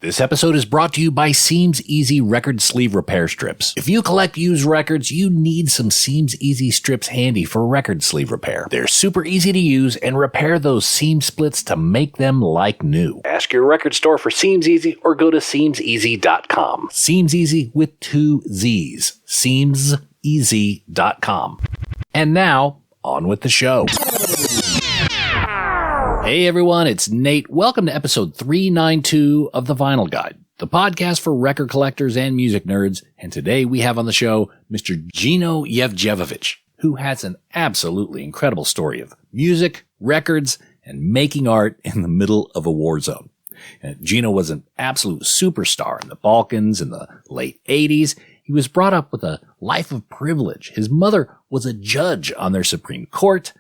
This episode is brought to you by Seams Easy Record Sleeve Repair Strips. If you collect used records, you need some Seams Easy strips handy for record sleeve repair. They're super easy to use and repair those seam splits to make them like new. Ask your record store for Seams Easy or go to seamseasy.com. Seams Easy with 2 Z's. seamseasy.com. And now, on with the show. Hey everyone, it's Nate. Welcome to episode 392 of The Vinyl Guide, the podcast for record collectors and music nerds. And today we have on the show Mr. Gino Yevdjevich, who has an absolutely incredible story of music, records, and making art in the middle of a war zone. Gino was an absolute superstar in the Balkans in the late 80s. He was brought up with a life of privilege. His mother was a judge on their Supreme Court.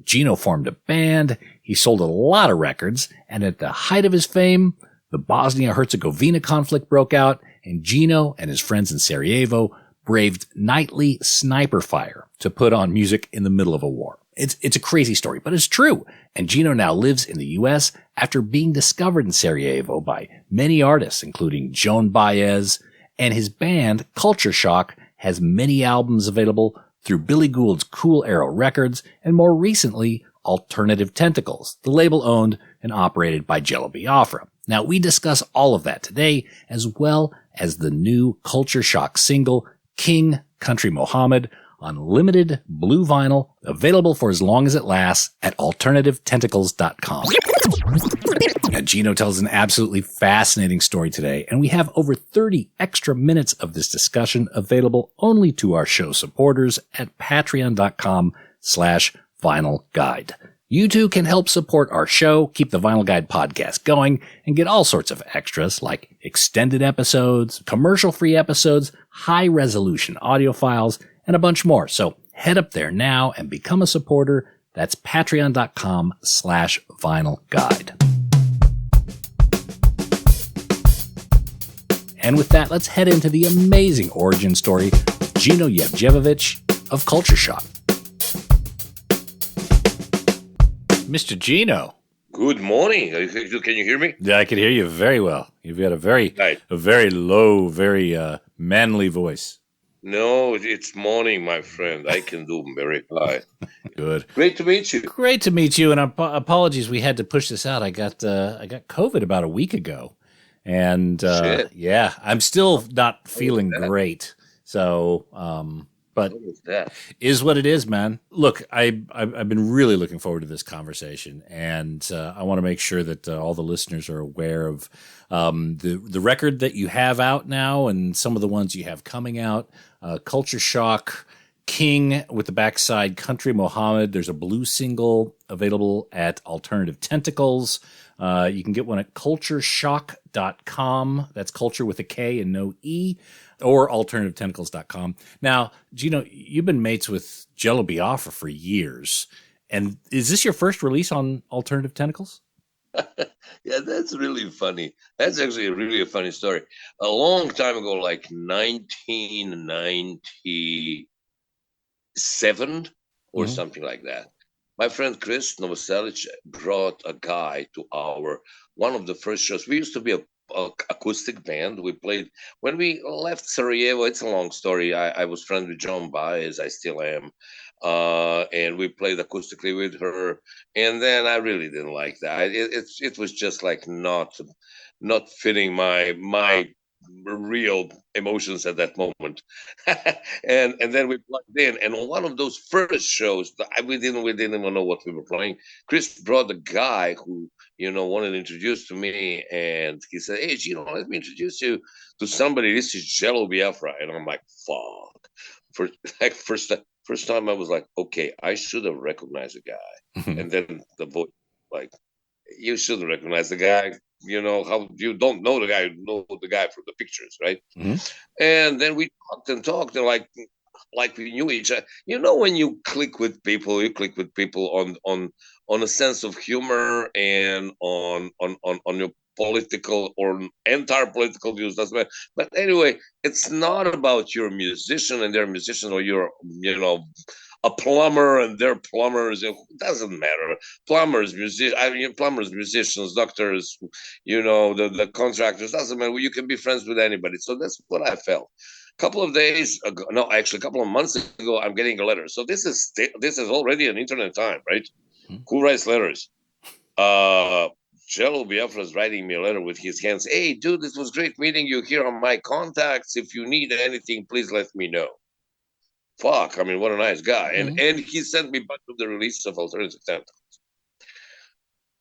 Gino formed a band. He sold a lot of records, and at the height of his fame, the Bosnia-Herzegovina conflict broke out, and Gino and his friends in Sarajevo braved nightly sniper fire to put on music in the middle of a war. It's a crazy story, but it's true. And Gino now lives in the U.S. after being discovered in Sarajevo by many artists, including Joan Baez, and his band, Culture Shock, has many albums available through Billy Gould's Cool Arrow Records, and more recently, Alternative Tentacles, the label owned and operated by Jello Biafra. Now, we discuss all of that today, as well as the new Culture Shock single, King Country Mohammed, on limited blue vinyl, available for as long as it lasts at alternativetentacles.com. Now, Gino tells an absolutely fascinating story today, and we have over 30 extra minutes of this discussion available only to our show supporters at patreon.com/Vinyl Guide. You too can help support our show, keep the Vinyl Guide podcast going, and get all sorts of extras like extended episodes, commercial-free episodes, high-resolution audio files, and a bunch more. So head up there now and become a supporter. That's patreon.com/Vinyl Guide. And with that, let's head into the amazing origin story of Gino Yevdjevich of Culture Shock. Mr. Gino. Good morning. Can you hear me? Yeah, I can hear you very well. You've got a very low, very manly voice. No, it's morning, my friend. I can do very high. Good. Great to meet you. Great to meet you. And apologies, we had to push this out. I got COVID about a week ago, and yeah, I'm still not feeling great. So, but is what it is, man. Look, I've been really looking forward to this conversation, and I want to make sure that all the listeners are aware of the record that you have out now and some of the ones you have coming out. Culture Shock, King with the backside, Country Mohammed. There's a blue single available at Alternative Tentacles. You can get one at cultureshock.com. That's culture with a K and no E, or alternativetentacles.com. Now, Gino, you've been mates with Jello Biafra for years. And is this your first release on Alternative Tentacles? Yeah, that's really funny. That's actually really a funny story. A long time ago, like 1997 or something like that, my friend Chris Novoselic brought a guy to one of the first shows. We used to be a acoustic band. We played when we left Sarajevo. It's a long story. I was friends with Joan Baez. I still am. And we played acoustically with her, and then I really didn't like that. It was just like not fitting my real emotions at that moment. and then we plugged in, and on one of those first shows, we didn't even know what we were playing. Chris brought a guy who wanted to introduce to me, and he said, "Hey, Gino, let me introduce you to somebody. This is Jello Biafra." And I'm like, "Fuck!" First time I was like, okay, I should have recognized the guy. And then the voice, like, you shouldn't recognize the guy. You know how you don't know the guy, you know the guy from the pictures, right? And then we talked, and like we knew each other. When you click with people, on a sense of humor and on your political or entire political views. Doesn't matter. But anyway, it's not about your musician and their musician, or your a plumber and their plumbers. It doesn't matter. Plumbers, musicians, doctors, the contractors, doesn't matter. You can be friends with anybody. So that's what I felt. A couple of days ago, no, actually a couple of months ago, I'm getting a letter. So this is already an internet time, right? Mm-hmm. Who writes letters? Jello Biafra is writing me a letter with his hands. Hey, dude, this was great meeting you. Here are my contacts. If you need anything, please let me know. Fuck, I mean, what a nice guy. Mm-hmm. And he sent me back to the release of Alternative Tentacles.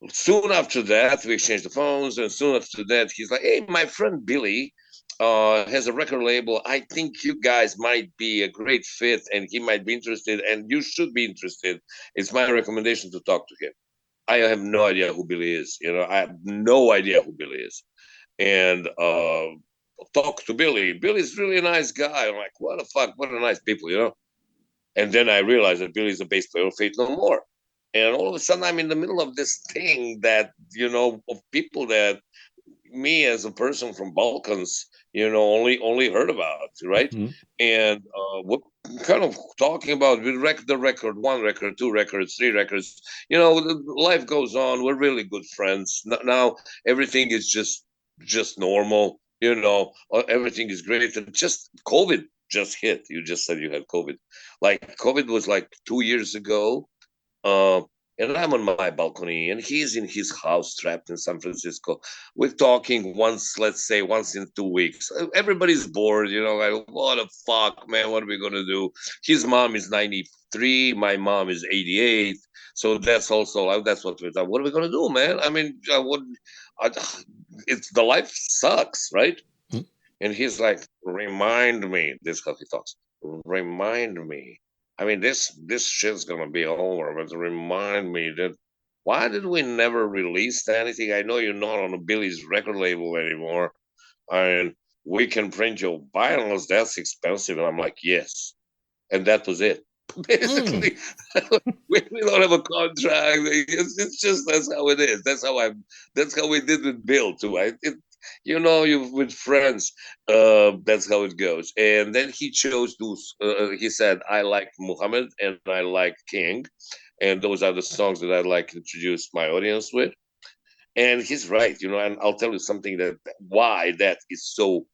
Soon after that, we exchanged the phones. And soon after that, he's like, hey, my friend Billy has a record label. I think you guys might be a great fit and he might be interested and you should be interested. It's my recommendation to talk to him. I have no idea who Billy is. I have no idea who Billy is. And talk to Billy. Billy's really a nice guy. I'm like, what the fuck? What a nice people, And then I realized that Billy's a bass player of Fate No More. And all of a sudden I'm in the middle of this thing that, of people that me as a person from Balkans, only heard about, right? Mm-hmm. And what kind of talking about the record, 1 record, 2 records, 3 records, life goes on. We're really good friends. Now everything is just normal, everything is great. And just COVID just hit. You just said you had COVID. Like COVID was like 2 years ago. And I'm on my balcony and he's in his house trapped in San Francisco. We're talking once in 2 weeks. Everybody's bored, like, what the fuck, man, what are we going to do? His mom is 93. My mom is 88. So that's what we thought. What are we going to do, man? I mean, it's the life sucks, right? Mm-hmm. And he's like, remind me. This is how he talks. Remind me. I mean, this shit's gonna be over, but remind me that why did we never release anything? I know you're not on a Billy's record label anymore. I mean, we can print your vinyls. That's expensive. And I'm like, yes. And that was it. Basically, we don't have a contract. It's just, that's how it is. That's how we did with Bill too. You with friends, that's how it goes. And then he chose those. He said, I like Muhammad and I like King. And those are the songs that I'd like to introduce my audience with. And he's right, and I'll tell you something why that is so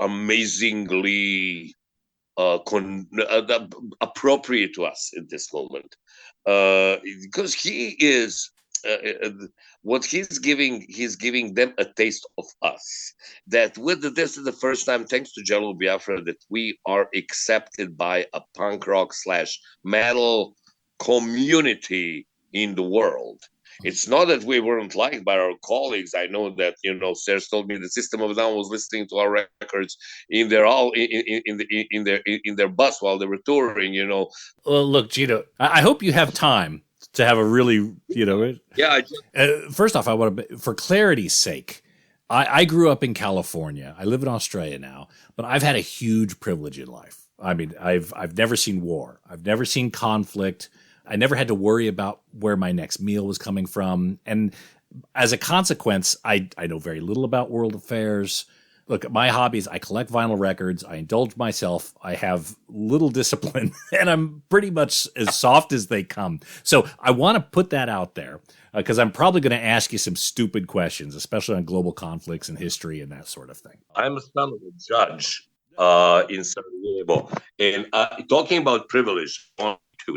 amazingly appropriate to us in this moment. Because he is, what he's giving them a taste of us. That this is the first time, thanks to Jello Biafra, that we are accepted by a punk rock / metal community in the world. It's not that we weren't liked by our colleagues. I know that Serge told me the System of a Down was listening to our records in their bus while they were touring. Well, look, Gino, I hope you have time to have a really, Yeah. First off, I want to, for clarity's sake, I grew up in California. I live in Australia now, but I've had a huge privilege in life. I mean, I've never seen war. I've never seen conflict. I never had to worry about where my next meal was coming from. And as a consequence, I know very little about world affairs. Look, my hobbies, I collect vinyl records. I indulge myself. I have little discipline, and I'm pretty much as soft as they come. So I want to put that out there because I'm probably going to ask you some stupid questions, especially on global conflicts and history and that sort of thing. I'm a son of a judge in Sarajevo. And talking about privilege,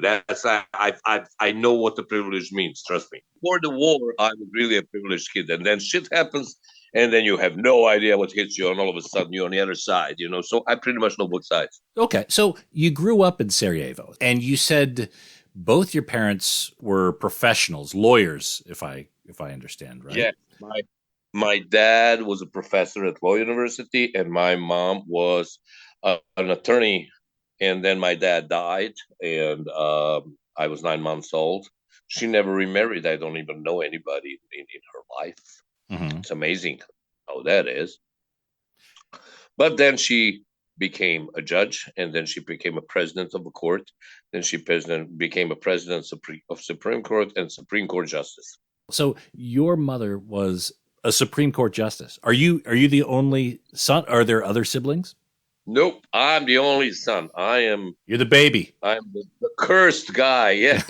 that's I know what the privilege means. Trust me. Before the war, I was really a privileged kid, and then shit happens, and then you have no idea what hits you, and all of a sudden you're on the other side. So I pretty much know both sides. Okay, so you grew up in Sarajevo, and you said both your parents were professionals, lawyers, if I understand right. Yeah, my dad was a professor at Law University, and my mom was an attorney. And then my dad died, and I was 9 months old. She never remarried. I don't even know anybody in her life. Mm-hmm. It's amazing how that is. But then she became a judge, and then she became a president of a court. Then she became a president of Supreme Court and Supreme Court justice. So your mother was a Supreme Court justice. Are you the only son? Are there other siblings? Nope, I'm the only son. You're the baby. I'm the cursed guy. Yeah.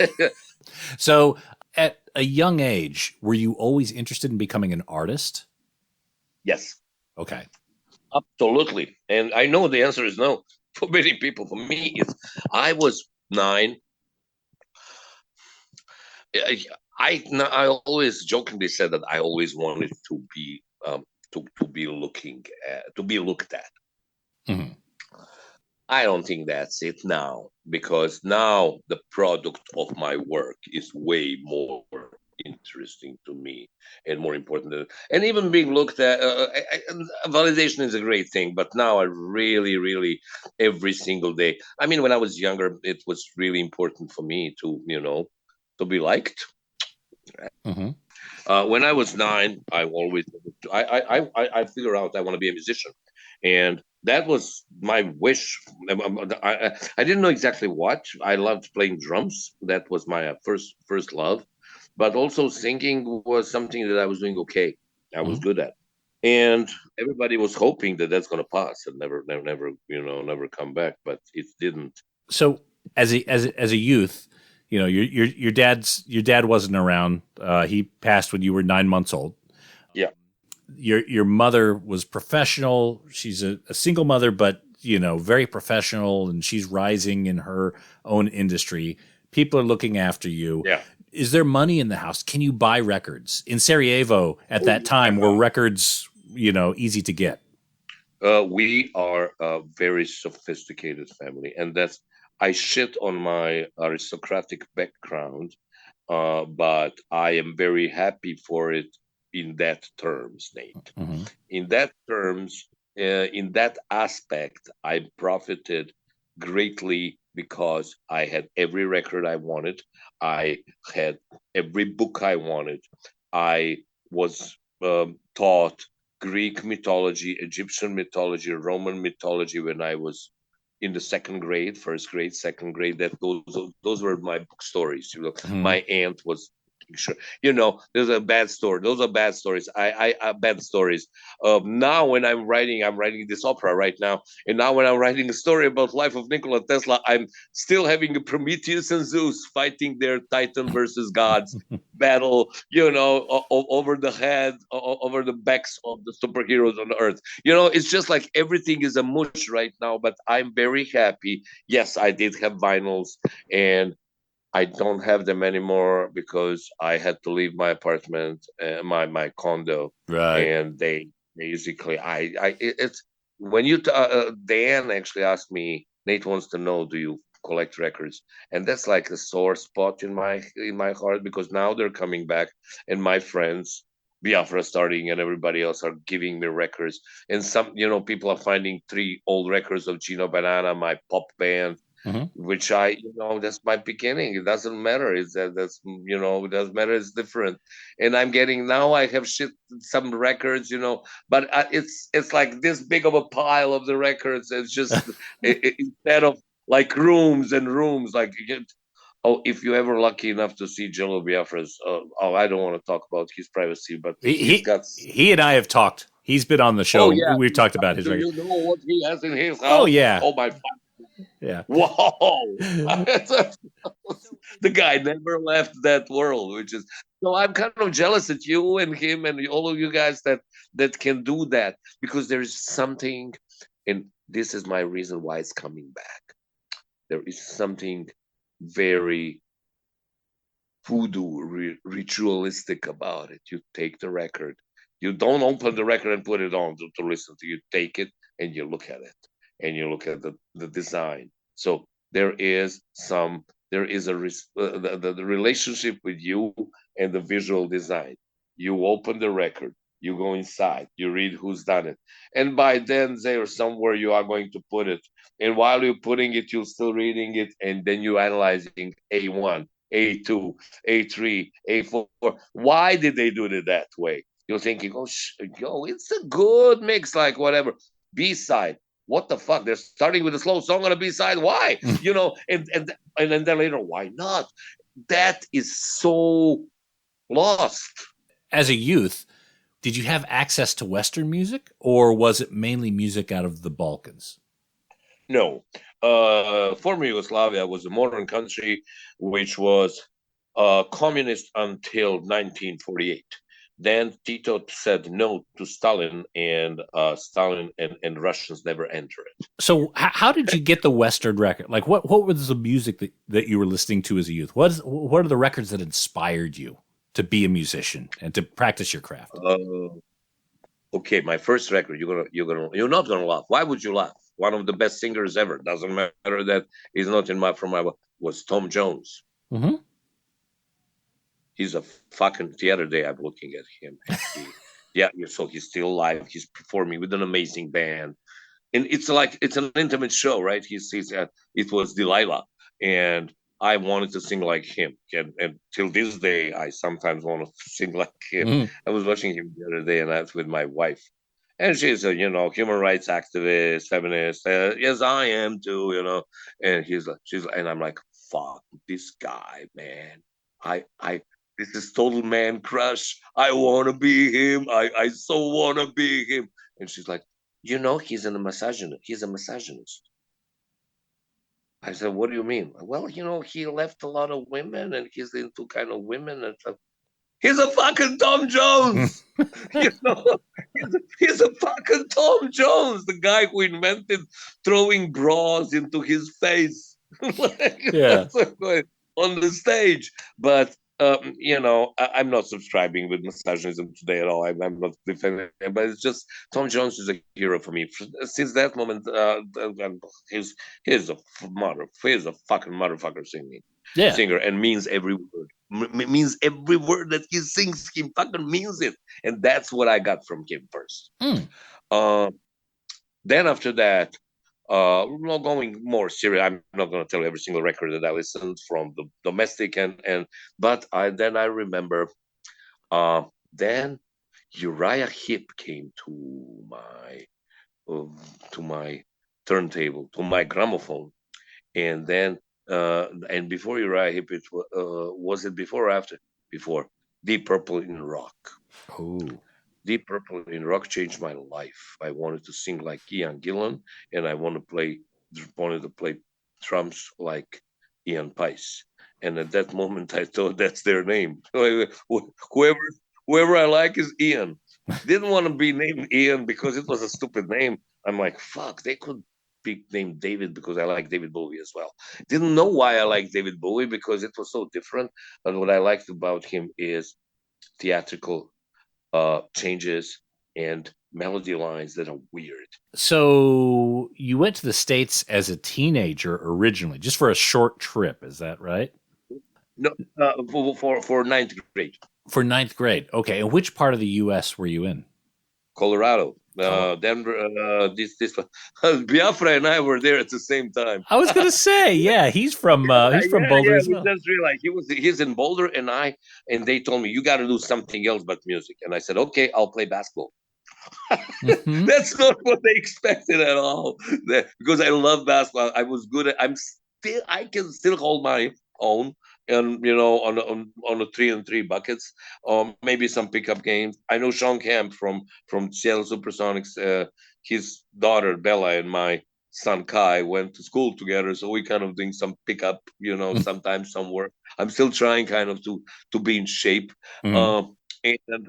So at a young age, were you always interested in becoming an artist? Yes. Okay. Absolutely. And I know the answer is no. For many people, for me, I was 9. I always jokingly said that I always wanted to be to be looked at. Mm-hmm. I don't think that's it now, because now the product of my work is way more interesting to me and more important and even being looked at. Validation is a great thing, but now I really every single day. I mean, when I was younger, it was really important for me to be liked. Mm-hmm. When I was 9, I always I figure out I want to be a musician, and that was my wish. I didn't know exactly what. I loved playing drums. That was my first love, but also singing was something that I was doing okay. I was good at, and everybody was hoping that that's going to pass and never come back, but it didn't. So as a youth, your dad wasn't around. He passed when you were 9 months old. Yeah. Your mother was professional. She's a single mother, but very professional, and she's rising in her own industry. People are looking after you. Yeah. Is there money in the house? Can you buy records? In Sarajevo at that time, were records, easy to get? We are a very sophisticated family, and I shit on my aristocratic background, but I am very happy for it in that terms, Nate. Mm-hmm. In that terms, in that aspect, I profited greatly because I had every record I wanted. I had every book I wanted. I was taught Greek mythology, Egyptian mythology, Roman mythology when I was in the first grade, second grade. Those were my book stories. Mm-hmm. My aunt was sure. There's a bad story. Those are bad stories. I bad stories. Now when I'm writing this opera right now, and now when I'm writing a story about life of Nikola Tesla, I'm still having a Prometheus and Zeus fighting their Titan versus gods battle. Over the head, over the backs of the superheroes on Earth. It's just like everything is a mush right now. But I'm very happy. Yes, I did have vinyls, and I don't have them anymore because I had to leave my apartment, my condo, Right. and they basically it's when Dan actually asked me. Nate wants to know, do you collect records? And that's like a sore spot in my heart, because now they're coming back, and my friends, Biafra starting, and everybody else are giving me records, and some people are finding 3 old records of Gino Banana, my pop band. Mm-hmm. Which that's my beginning. It doesn't matter. It doesn't matter. It's different. And now I have some records, but it's like this big of a pile of the records. It's just instead of like rooms and rooms, like if you're ever lucky enough to see Jello Biafra's, I don't want to talk about his privacy, but he and I have talked. He's been on the show. Oh, yeah. We've talked about his records. Do you know what he has in his house? Oh yeah. Oh my. Yeah. Whoa! The guy never left that world, so I'm kind of jealous at you and him and all of you guys that can do that, because there is something, and this is my reason why it's coming back. There is something very voodoo, ritualistic about it. You take the record. You don't open the record and put it on to listen to. You take it and you look at it. And you look at the design. So there is the relationship with you and the visual design. You open the record, you go inside, you read who's done it, and by then there's somewhere you are going to put it. And while you're putting it, you're still reading it, and then you're analyzing A1, A2, A3, A4. Why did they do it that way? You're thinking, it's a good mix, like whatever. B-side. What the fuck? They're starting with a slow song on a B-side. Why? And then later, why not? That is so lost. As a youth, did you have access to Western music, or was it mainly music out of the Balkans? No. Former Yugoslavia was a modern country which was communist until 1948. Then Tito said no to Stalin, and Stalin and Russians never entered it. So how did you get the Western record? Like, what was the music that you were listening to as a youth? What are the records that inspired you to be a musician and to practice your craft? Okay, my first record. You're not gonna laugh. Why would you laugh? One of the best singers ever. Doesn't matter that he's not was Tom Jones. Mm-hmm. He's a fucking. The other day I'm looking at him. So he's still alive. He's performing with an amazing band, and it's an intimate show, right? It was Delilah, and I wanted to sing like him, and till this day I sometimes want to sing like him. Mm-hmm. I was watching him the other day, and I was with my wife, and she's a human rights activist, feminist. Yes, I am too, and and I'm like, fuck this guy, man. I This is total man crush. I want to be him. I so want to be him. And she's like, he's a misogynist. He's a misogynist. I said, what do you mean? Well, he left a lot of women and he's into kind of women and stuff. He's a fucking Tom Jones. He's a fucking Tom Jones, the guy who invented throwing bras into his face. On the stage. But I'm not subscribing with misogynism today at all. I'm not defending him, but it's just Tom Jones is a hero for me. Since that moment, he's a fucking motherfucker singer, and means every word. Means every word that he sings. He fucking means it, and that's what I got from him first. Then after that, not going more serious. I'm not going to tell you every single record that I listened from the domestic but I remember then Uriah Heep came to my turntable, to my gramophone, and then and before Uriah Heep, it was it before or after? Before Deep Purple in rock. Oh. Deep Purple in rock changed my life. I wanted to sing like Ian Gillan, and I wanted to play drums like Ian Paice. And at that moment, I thought that's their name. Whoever I like is Ian. Didn't want to be named Ian because it was a stupid name. I'm like, fuck, they could be named David because I like David Bowie as well. Didn't know why I like David Bowie because it was so different. But what I liked about him is theatrical changes and melody lines that are weird. So you went to the States as a teenager originally, just for a short trip. Is that right? No, for ninth grade. For ninth grade. Okay. And which part of the U.S. were you in? Colorado. Denver, Biafra and I were there at the same time. I was going to say, yeah, he's from Boulder as well. Just realized he's in Boulder, and they told me you got to do something else but music, and I said, okay, I'll play basketball. Mm-hmm. That's not what they expected at all. Because I love basketball, I was good at. I can still hold my own. And on the 3-on-3 buckets, maybe some pickup games. I know Sean Kemp from Seattle Supersonics. His daughter Bella and my son Kai went to school together, so we kind of doing some pickup. Sometimes somewhere. I'm still trying kind of to be in shape. Mm-hmm. And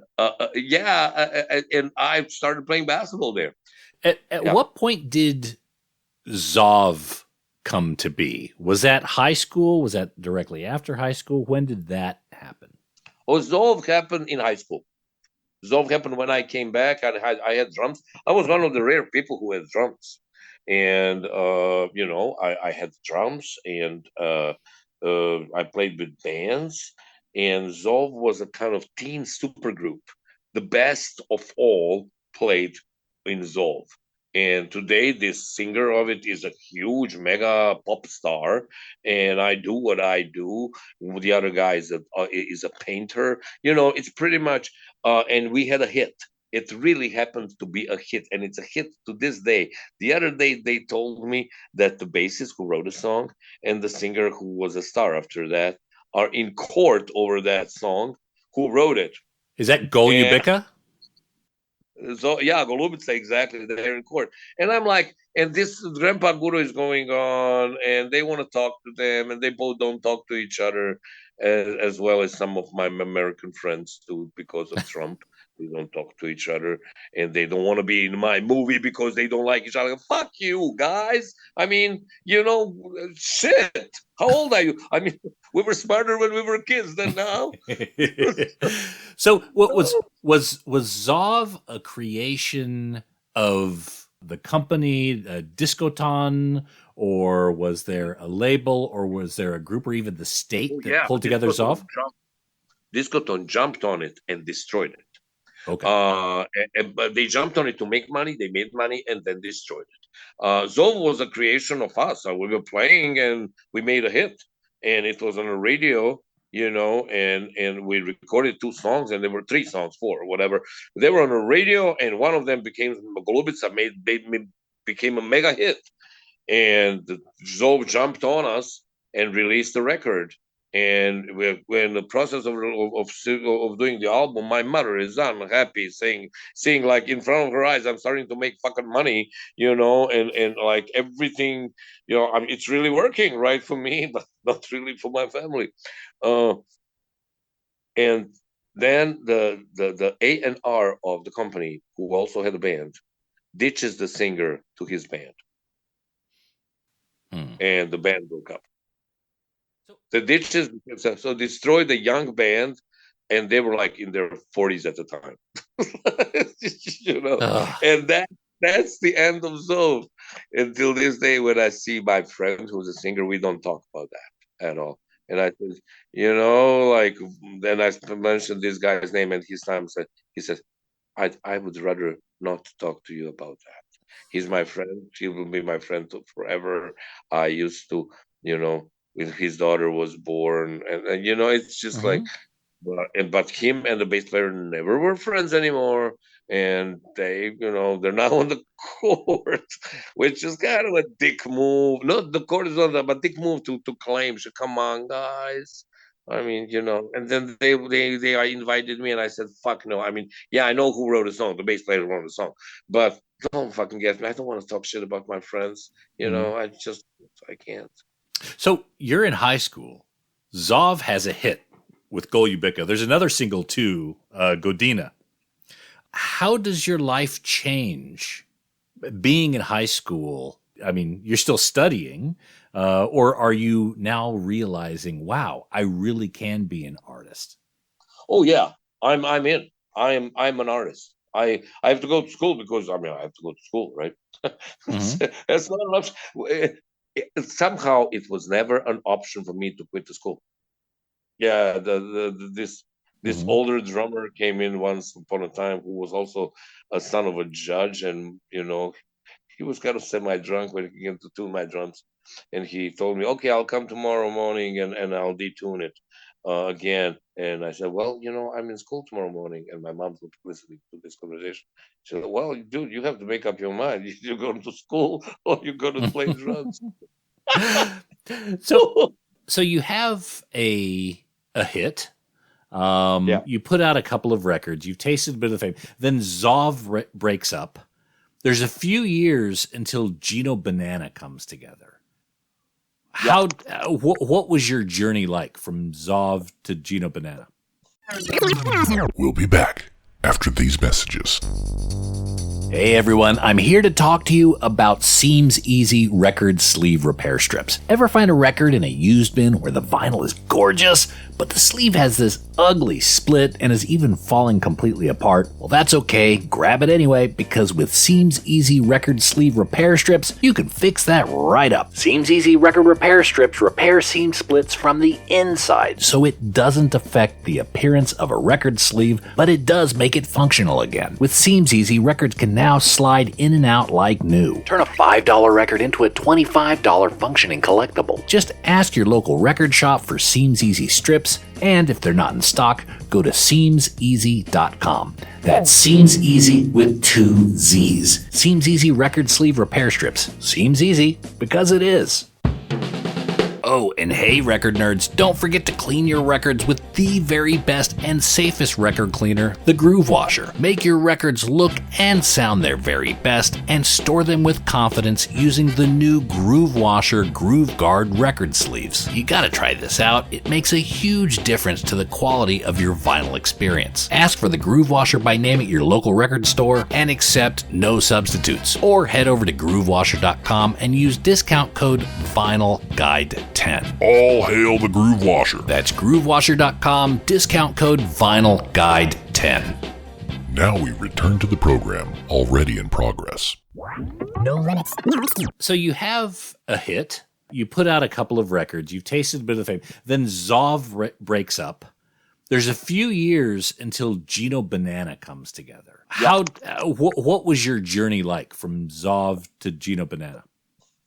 I started playing basketball there. At what point did Zov come to be? Was that high school? Was that directly after high school? When did that happen? Oh, Zov happened in high school. Zov happened when I came back. I had drums. I was one of the rare people who had drums. And, I had drums, and I played with bands. And Zov was a kind of teen supergroup. The best of all played in Zov. And today, this singer of it is a huge mega pop star, and I do what I do. The other guy is a painter. It's pretty much. And we had a hit. It really happened to be a hit, and it's a hit to this day. The other day, they told me that the bassist who wrote the song and the singer who was a star after that are in court over that song. Who wrote it? Is that Gould? So yeah, Golubica, exactly. They're in court, and I'm like, and this Grandpa Guru is going on, and they want to talk to them, and they both don't talk to each other, as well as some of my American friends too, because of Trump. They don't talk to each other, and they don't want to be in my movie because they don't like each other. Fuck you, guys. I mean, shit. How old are you? I mean, we were smarter when we were kids than now. So, what was Zov a creation of the company, Diskoton, or was there a label, or was there a group, or even the state that pulled together Zov? Diskoton jumped on it and destroyed it. Okay. But they jumped on it to make money. They made money and then destroyed it. Zov was a creation of us. We were playing and we made a hit, and it was on the radio. And we recorded 2 songs, and there were 3 songs, 4, whatever. They were on the radio, and one of them became Golubica, became a mega hit. And Zov jumped on us and released the record. And we're in the process of doing the album. My mother is unhappy, seeing like in front of her eyes, I'm starting to make fucking money, and like everything, it's really working right for me, but not really for my family. And then the A&R of the company, who also had a band, ditches the singer to his band, and the band broke up. The ditches, so destroyed the young band, and they were like in their 40s at the time. And that's the end of Zov. Until this day, when I see my friend who's a singer, we don't talk about that at all. And I said, then I mentioned this guy's name, and he said, I would rather not talk to you about that. He's my friend. He will be my friend forever. I used to, when his daughter was born, and it's just like, but him and the bass player never were friends anymore, and they, they're now on the court, which is kind of a dick move. Not the court is on the, but dick move to claim. So come on, guys. I mean, and then they invited me, and I said, fuck no. I mean, yeah, I know who wrote the song. The bass player wrote the song, but don't fucking get me. I don't want to talk shit about my friends. I can't. So you're in high school. Zov has a hit with Golubica. There's another single too, Godina. How does your life change being in high school? I mean, you're still studying, or are you now realizing, wow, I really can be an artist? Oh yeah, I'm in. I'm an artist. I have to go to school because I have to go to school, right? That's not an option. Somehow it was never an option for me to quit the school. Yeah, this older drummer came in once upon a time, who was also a son of a judge, and he was kind of semi-drunk when he came to tune my drums, and he told me, okay, I'll come tomorrow morning and I'll detune it again. And I said, well, I'm in school tomorrow morning, and my mom's listening to this conversation. She said, well, dude, you have to make up your mind. You're going to school or you're going to play drums. So you have a hit. You put out a couple of records. You've tasted a bit of fame. Then Zov breaks up. There's a few years until Gino Banana comes together. What was your journey like from Zov to Gino Banana? We'll be back after these messages. Hey everyone, I'm here to talk to you about Seems Easy record sleeve repair strips. Ever find a record in a used bin where the vinyl is gorgeous, but the sleeve has this ugly split and is even falling completely apart? Well, that's okay. Grab it anyway, because with Seems Easy record sleeve repair strips, you can fix that right up. Seems Easy record repair strips repair seam splits from the inside, so it doesn't affect the appearance of a record sleeve, but it does make it functional again. With Seems Easy, records can now slide in and out like new. Turn a $5 record into a $25 functioning collectible. Just ask your local record shop for Seems Easy strips, and if they're not in stock, go to SeamsEasy.com. That's Seems Easy with 2 Z's. Seems Easy record sleeve repair strips. Seems easy because it is. Oh, and hey, record nerds, don't forget to clean your records with the very best and safest record cleaner, the Groove Washer. Make your records look and sound their very best and store them with confidence using the new Groove Washer Groove Guard record sleeves. You gotta try this out. It makes a huge difference to the quality of your vinyl experience. Ask for the Groove Washer by name at your local record store and accept no substitutes. Or head over to groovewasher.com and use discount code VINYLGUIDE10. All hail the Groove Washer. That's groovewasher.com, discount code VINYLGUIDE10. Now we return to the program, already in progress. No limits. So you have a hit, you put out a couple of records, you've tasted a bit of fame, then Zov breaks up. There's a few years until Gino Banana comes together. What was your journey like from Zov to Gino Banana?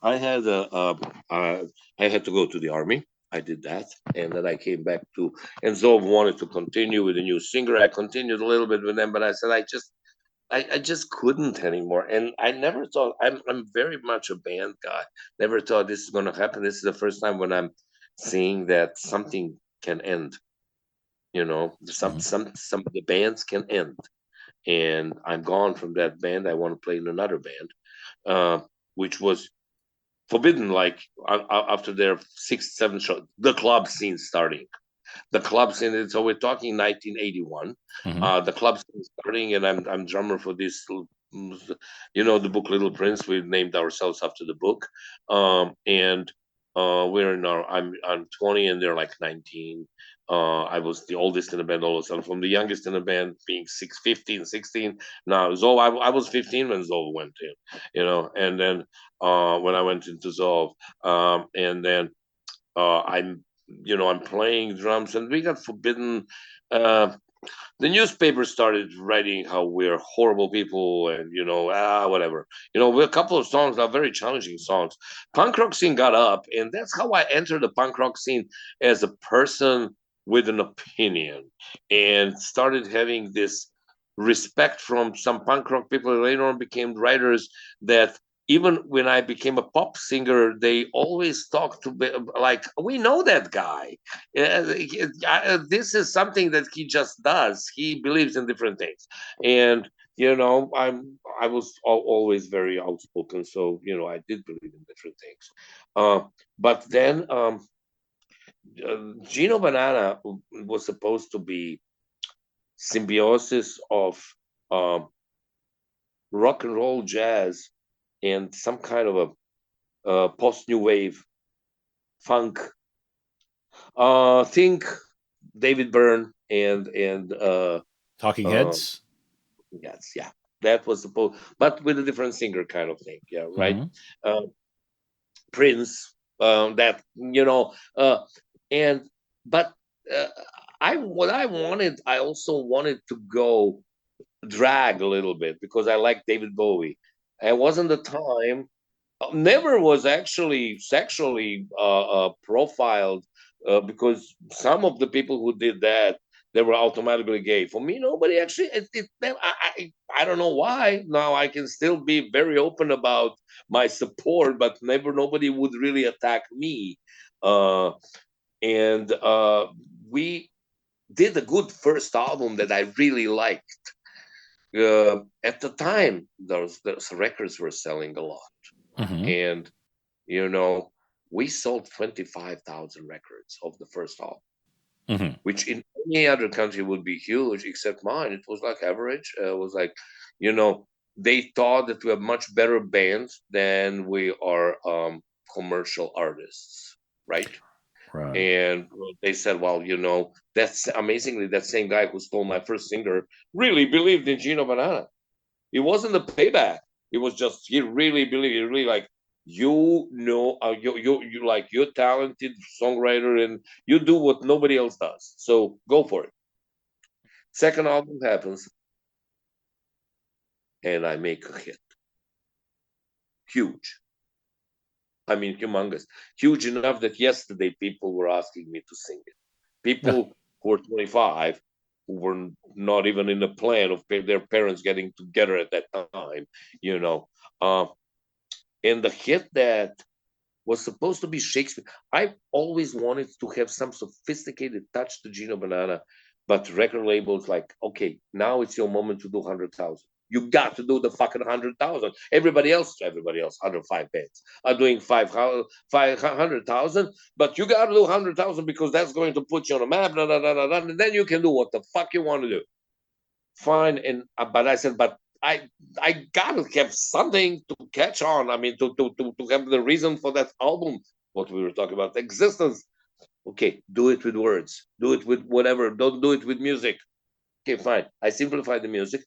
I had to go to the army. I did that, and then I came back to. And Zov wanted to continue with a new singer. I continued a little bit with them, but I said I just couldn't anymore. And I never thought I'm very much a band guy. Never thought this is going to happen. This is the first time when I'm seeing that something can end. You know, some of the bands can end, and I'm gone from that band. I want to play in another band, which was forbidden, like after their 6, 7 shows, the club scene starting. The club scene, so we're talking 1981. The club scene starting, and I'm drummer for this, the book Little Prince. We named ourselves after the book. And we're in I'm 20 and they're like 19. I was the oldest in the band all of a sudden, from the youngest in the band being 15, 16. Now, Zov, I was 15 when Zov went in, and then when I went into Zov, and then I'm playing drums, and we got forbidden. The newspaper started writing how we're horrible people, and whatever. A couple of songs are very challenging songs. Punk rock scene got up, and that's how I entered the punk rock scene as a person with an opinion, and started having this respect from some punk rock people who later on became writers, that even when I became a pop singer, they always talked to me like, we know that guy. This is something that he just does. He believes in different things. And, I was always very outspoken. So, I did believe in different things. But then Gino Banana was supposed to be symbiosis of rock and roll, jazz, and some kind of a post-new wave funk. Think David Byrne and Talking Heads. Yes, yeah, that was supposed, but with a different singer kind of thing. Yeah, right. Prince. That but I also wanted to go drag a little bit, because I like David Bowie. It wasn't the time. Never was actually sexually profiled, because some of the people who did that, they were automatically gay. For me, nobody actually. I don't know why. Now I can still be very open about my support, but nobody would really attack me. And we did a good first album that I really liked. At the time, those records were selling a lot. And we sold 25,000 records of the first album, which in any other country would be huge, except mine. It was like average. It was like, they thought that we are much better bands than we are commercial artists, right? And they said, well, that's amazingly, that same guy who stole my first singer really believed in Gino Banana. It wasn't a payback. It was just, he really believed. He really like, you're talented songwriter, and you do what nobody else does. So go for it. Second album happens, and I make a hit. Huge. I mean, humongous. Huge enough that yesterday people were asking me to sing it. People who were 25, who were not even in the plan of their parents getting together at that time, And the hit that was supposed to be Shakespeare. I always wanted to have some sophisticated touch to Gino Banana, but record labels like, okay, now it's your moment to do 100,000. You got to do the fucking 100,000. Everybody else, under 5 bands are doing 500,000, but you got to do 100,000 because that's going to put you on a map. And then you can do what the fuck you want to do. Fine, and but I said, but I gotta have something to catch on. I mean, to have the reason for that album. What we were talking about, existence. Okay, do it with words. Do it with whatever. Don't do it with music. Okay, fine. I simplified the music.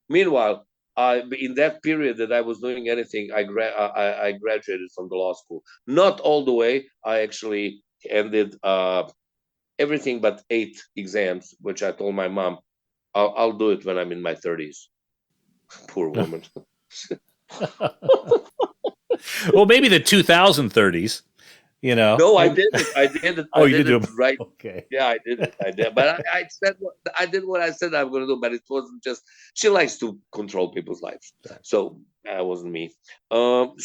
Meanwhile, in that period that I was doing anything, I graduated from the law school. Not all the way. I actually ended everything but 8 exams, which I told my mom, I'll do it when I'm in my 30s. Poor woman. Well, maybe the 2030s. No, I did it. I did it. Oh, you did it right. Okay. Yeah, I did it. But I did what I said I'm going to do. But it wasn't just. She likes to control people's lives, so that wasn't me. So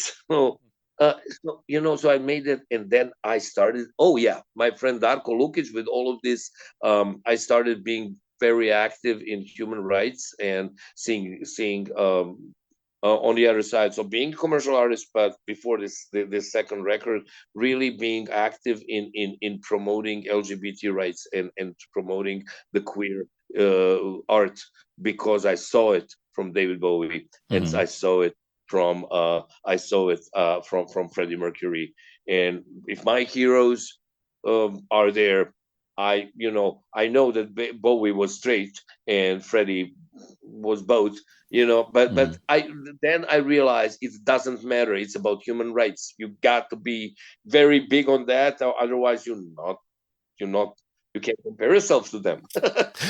I made it, and then I started. Oh yeah, my friend Darko Lukic with all of this. I started being very active in human rights and seeing on the other side. So being a commercial artist, but before this second record, really being active in promoting LGBT rights and promoting the queer art, because I saw it from David Bowie, and I saw it from Freddie Mercury. And if my heroes are there, I know that Bowie was straight and Freddie was both, but I realized it doesn't matter. It's about human rights. You got to be very big on that, or otherwise you can't compare yourself to them.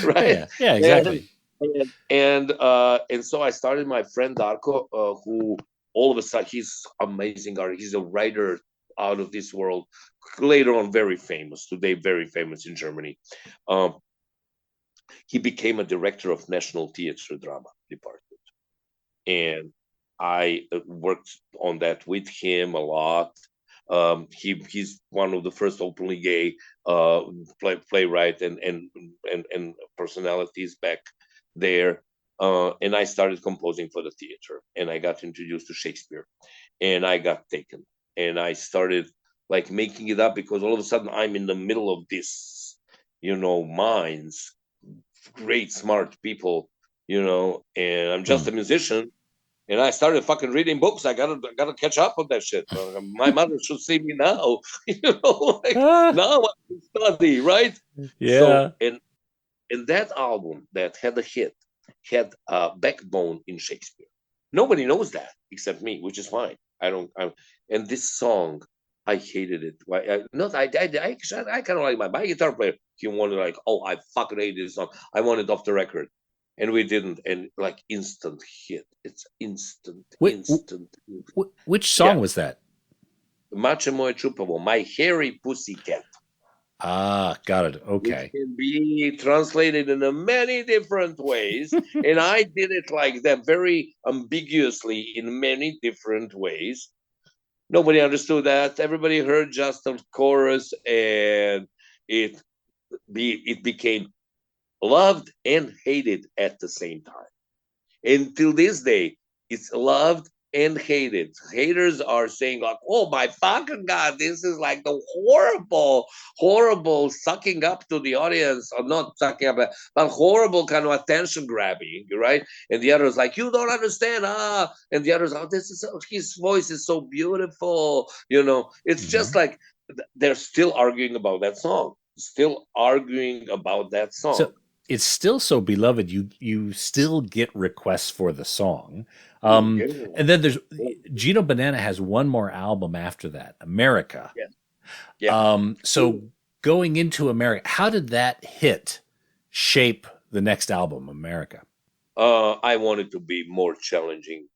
Right? Yeah, exactly. And so I started my friend Darko, who all of a sudden, he's amazing artist. He's a writer out of this world. Later on, very famous. Today, very famous in Germany. He became a director of National Theatre Drama Department, and I worked on that with him a lot. He's one of the first openly gay playwright and personalities back there. And I started composing for the theater, and I got introduced to Shakespeare, and I got taken, and I started like making it up, because all of a sudden I'm in the middle of this, minds, great smart people, and I'm just a musician, and I started fucking reading books. I gotta catch up on that shit. My mother should see me now, now I can study, right? Yeah. So, and that album that had a hit had a backbone in Shakespeare. Nobody knows that except me, which is fine. And this song, I hated it. I kind of like my guitar player. He wanted like, oh, I fucking hate this song. I want it off the record, and we didn't. And like instant hit. It's instant. Which song was that? Mače Moje Čupavo, My Hairy Pussycat. Ah, got it. Okay. It can be translated in many different ways, and I did it like that, very ambiguously in many different ways. Nobody understood that. Everybody heard just the chorus, and it became loved and hated at the same time. Until this day, it's loved and hated. Haters are saying like, oh my fucking God, this is like the horrible sucking up to the audience, or not sucking up, but horrible kind of attention grabbing, right? And the others like, you don't understand, and the others, his voice is so beautiful, It's just like they're still arguing about that song. So it's still so beloved. You still get requests for the song. And then there's Gino Banana has one more album after that, America. Yeah. So going into America, how did that hit shape the next album, America? I wanted to be more challenging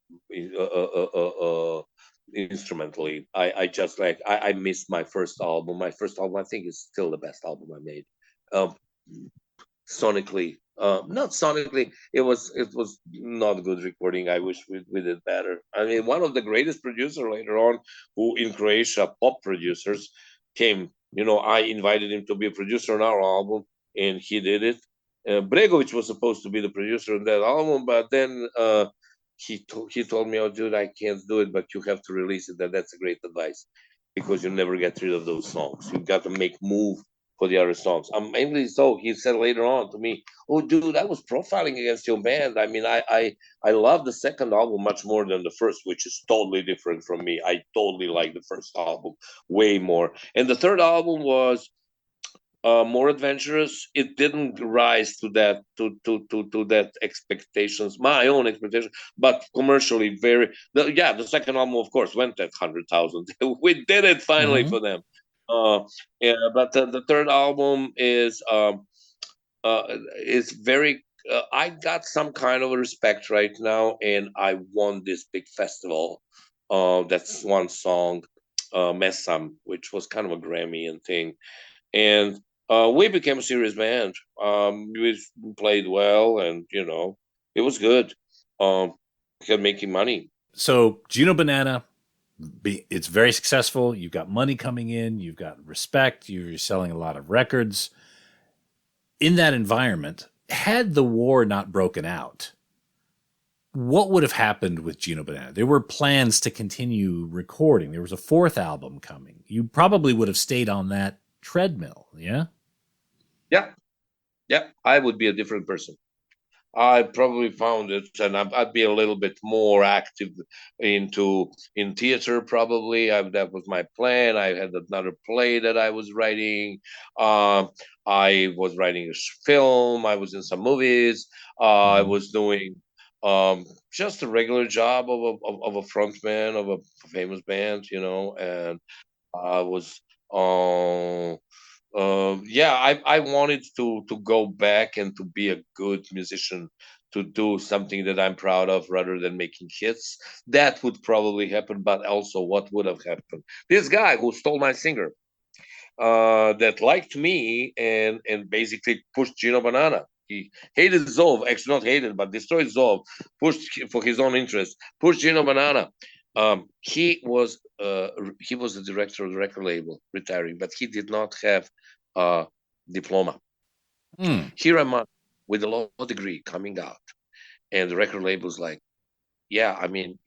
instrumentally. I missed my first album. My first album, I think, is still the best album I made. Sonically, Not sonically, it was not good recording. I wish we did better. I mean, one of the greatest producer later on, who in Croatia, pop producers, came. I invited him to be a producer on our album, and he did it. Bregovic was supposed to be the producer on that album, but then he told me, "Oh, dude, I can't do it, but you have to release it. That's a great advice, because you never get rid of those songs. You got to make move for the other songs." Mainly so, he said later on to me, "Oh, dude, I was profiling against your band. I mean, I love the second album much more than the first, which is totally different from me. I totally like the first album way more. And the third album was more adventurous. It didn't rise to that expectations, my own expectations, but commercially the second album, of course, went at 100,000. We did it finally for them. Yeah, but the third album is very. I got some kind of a respect right now, and I won this big festival. That's one song, Messam, which was kind of a Grammy and thing, and we became a serious band. We played well, and it was good. Kept making money. So Gino Banana, it's very successful. You've got money coming in. You've got respect. You're selling a lot of records. In that environment, had the war not broken out, what would have happened with Gino Banana? There were plans to continue recording. There was a fourth album coming. You probably would have stayed on that treadmill, yeah? Yeah. I would be a different person. I probably found it, and I'd be a little bit more active in theater. Probably, that was my plan. I had another play that I was writing. I was writing a film. I was in some movies. I was doing just a regular job of a frontman of a famous band, and I was. I wanted to go back and to be a good musician, to do something that I'm proud of rather than making hits. That would probably happen, but also what would have happened? This guy who stole my singer, that liked me and basically pushed Gino Banana. He hated Zov, actually not hated, but destroyed Zov, pushed for his own interest, pushed Gino Banana. He was the director of the record label, retiring, but he did not have a diploma. Here am I with a law degree coming out, and the record label's like, yeah, I mean,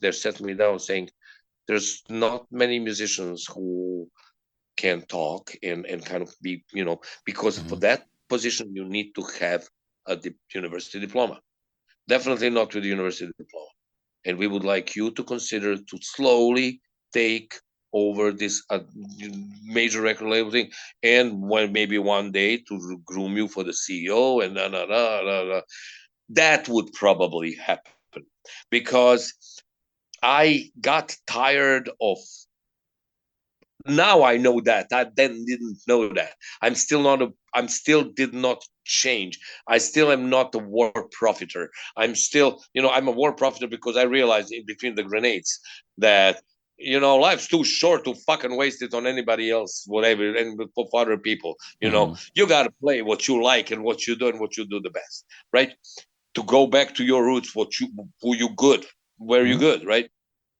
they're setting me down saying there's not many musicians who can talk and kind of be, because for that position you need to have a university diploma. Definitely not with the university diploma. And we would like you to consider to slowly take over this major record label thing, and maybe one day to groom you for the CEO and that would probably happen, because I got tired of. Now I know that. I then didn't know that. I'm still did not change. I still am not a war profiteer. I'm still, I'm a war profiteer because I realized in between the grenades that, life's too short to fucking waste it on anybody else, whatever, and for other people. You got to play what you like and what you do and what you do the best, right? To go back to your roots, who you good, where you good, right?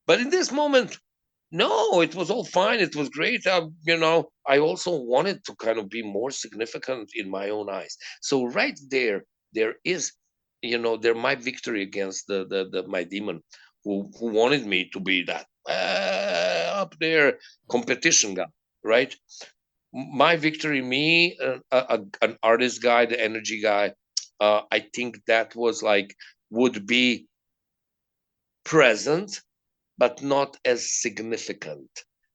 But in this moment, no, it was all fine. It was great. I also wanted to kind of be more significant in my own eyes. So right there is, there my victory against the my demon, who wanted me to be that up there competition guy, right? My victory, me, an artist guy, the energy guy. I think that was would be present, but not as significant,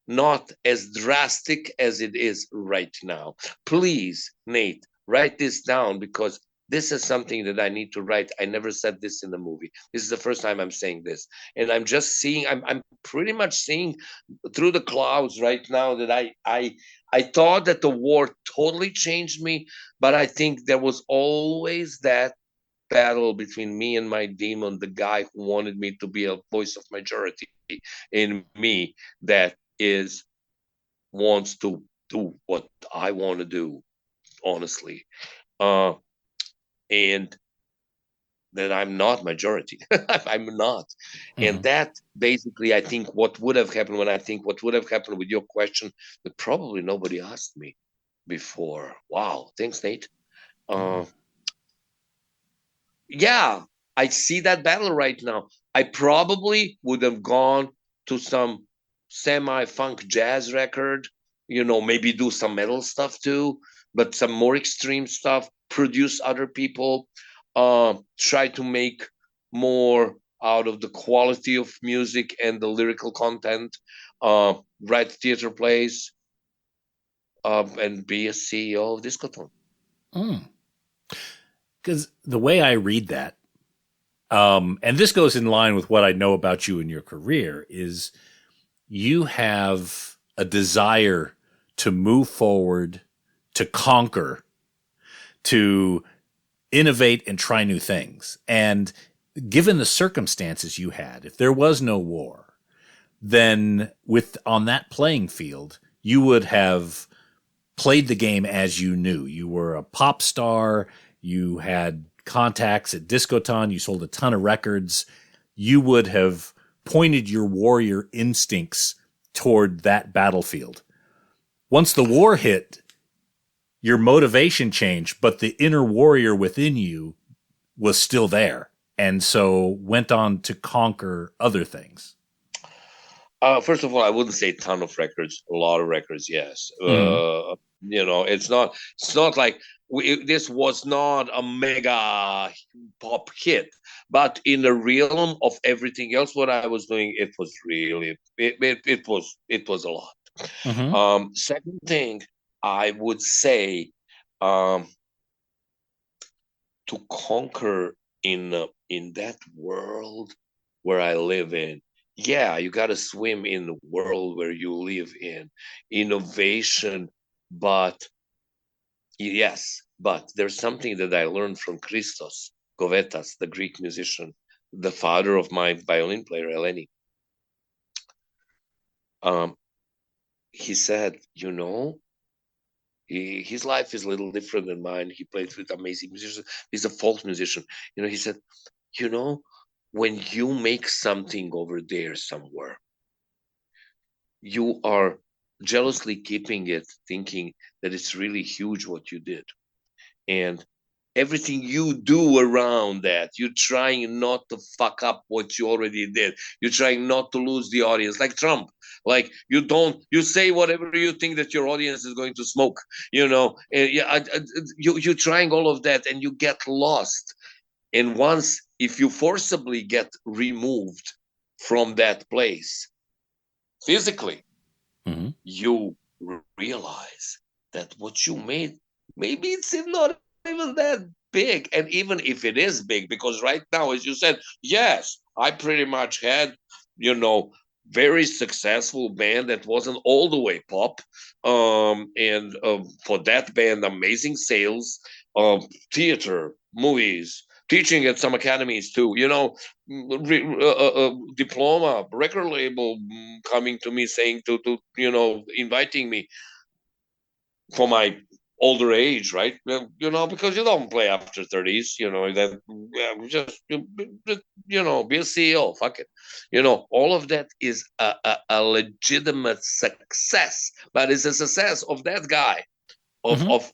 not as drastic as it is right now. Please, Nate, write this down, because this is something that I need to write. I never said this in the movie. This is the first time I'm saying this. And I'm just seeing, I'm pretty much seeing through the clouds right now that I thought that the war totally changed me, but I think there was always that battle between me and my demon, the guy who wanted me to be a voice of majority in me, that wants to do what I want to do, honestly. and that I'm not majority. I'm not. Mm-hmm. And that basically, I think what would have happened with your question that probably nobody asked me before. Wow. Thanks, Nate. Yeah, I see that battle right now. I probably would have gone to some semi-funk jazz record, maybe do some metal stuff too, but some more extreme stuff, produce other people, try to make more out of the quality of music and the lyrical content, write theater plays, and be a CEO of Diskoton. Because the way I read that, and this goes in line with what I know about you and your career, is you have a desire to move forward, to conquer, to innovate and try new things. And given the circumstances you had, if there was no war, then on that playing field, you would have played the game as you knew. You were a pop star. You had contacts at Diskoton. You sold a ton of records. You would have pointed your warrior instincts toward that battlefield. Once the war hit, your motivation changed, but the inner warrior within you was still there, and so went on to conquer other things. First of all, I wouldn't say a ton of records. A lot of records, yes. It's not like this was not a mega pop hit, but in the realm of everything else, what I was doing, it was really it was a lot. Mm-hmm. Second thing, I would say, to conquer in that world where I live in. Yeah, you got to swim in the world where you live in. Innovation, but there's something that I learned from Christos Govetas, the Greek musician, the father of my violin player, Eleni. He said, his life is a little different than mine. He plays with amazing musicians. He's a folk musician. He said, when you make something over there somewhere, you are jealously keeping it, thinking that it's really huge what you did. And everything you do around that, you're trying not to fuck up what you already did. You're trying not to lose the audience, like Trump. Like you say whatever you think that your audience is going to smoke, you're trying all of that and you get lost. And once, if you forcibly get removed from that place physically, mm-hmm. you realize that what you made, maybe it's not even that big. And even if it is big, because right now, as you said, yes, I pretty much had, very successful band that wasn't all the way pop. And for that band, amazing sales, theater, movies, teaching at some academies too, diploma, record label coming to me saying to inviting me for my older age, right? Because you don't play after 30s, then just be a CEO, fuck it. All of that is a legitimate success, but it's a success of that guy, of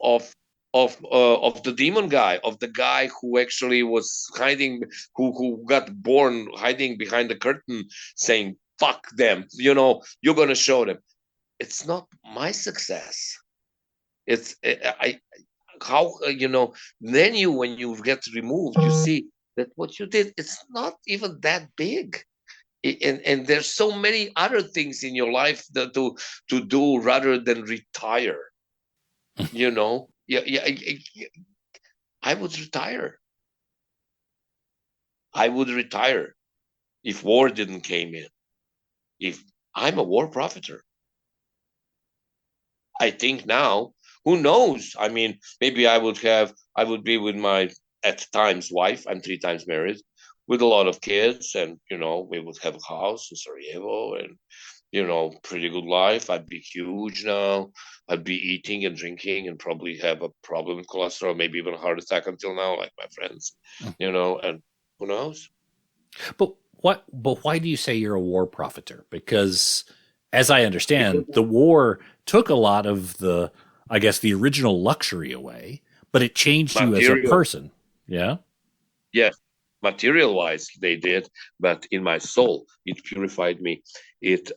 the demon guy, of the guy who actually was hiding, who got born hiding behind the curtain saying, fuck them, you're going to show them. It's not my success. It's then when you get removed, you see that what you did, it's not even that big. And there's so many other things in your life that to do rather than retire. I would retire. I would retire if war didn't came in. If I'm a war profiteer, I think now, who knows? I mean, maybe I would be with my at times wife. I'm 3 times married, with a lot of kids, and we would have a house in Sarajevo, and pretty good life. I'd be huge now. I'd be eating and drinking and probably have a problem with cholesterol, maybe even a heart attack until now, like my friends, and who knows? But why do you say you're a war profiteer? Because as I understand, the war took a lot of the original luxury away, but it changed you as a person. Yeah. Yes. Material-wise, they did, but in my soul, it purified me. It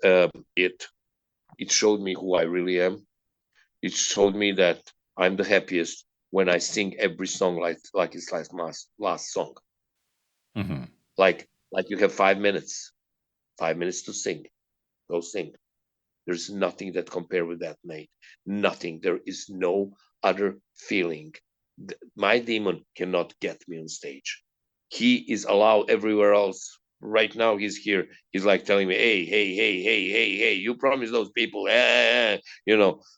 showed me who I really am. It showed me that I'm the happiest when I sing every song like it's last song. Mm-hmm. Like you have 5 minutes to sing. Go sing. There's nothing that compare with that, Nate. Nothing. There is no other feeling. My demon cannot get me on stage. He is allowed everywhere else. Right now, he's here. He's like telling me, hey, you promised those people,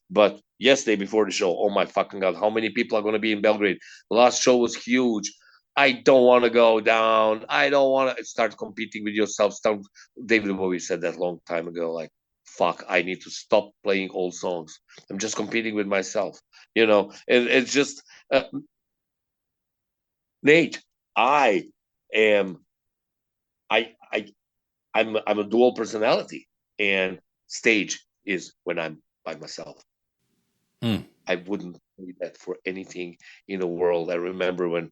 But yesterday before the show, oh my fucking God, how many people are going to be in Belgrade? The last show was huge. I don't want to go down. I don't want to start competing with yourself. David Bowie said that a long time ago, like, fuck, I need to stop playing old songs. I'm just competing with myself, and it's just, Nate, I'm a dual personality, and stage is when I'm by myself. I wouldn't do that for anything in the world. I remember when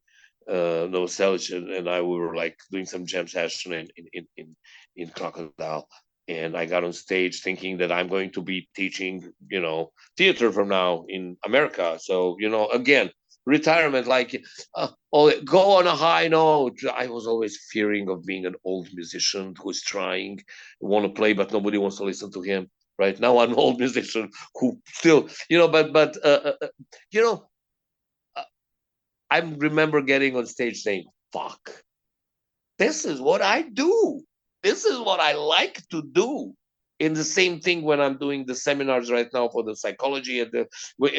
Novoselic and I were like doing some jam session in Crocodile, and I got on stage thinking that I'm going to be teaching, theater from now in America. So, again, retirement, like, go on a high note. I was always fearing of being an old musician who's trying, want to play, but nobody wants to listen to him. Right now, I'm an old musician who still, I remember getting on stage saying, fuck, this is what I do. This is what I like to do. In the same thing when I'm doing the seminars right now for the psychology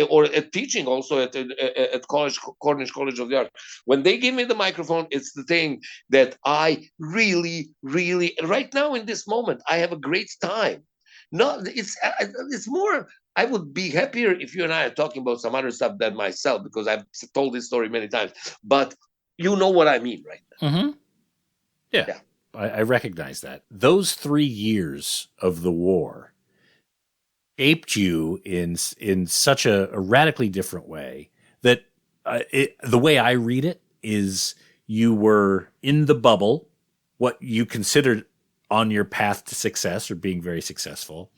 or at teaching also at Cornish College of the Arts. When they give me the microphone, it's the thing that I really, really, right now in this moment, I have a great time. No, it's more. I would be happier if you and I are talking about some other stuff than myself, because I've told this story many times. But you know what I mean, right? Mm-hmm. Yeah. I recognize that. Those 3 years of the war shaped you in such a radically different way that the way I read it is you were in the bubble, what you considered on your path to success or being very successful.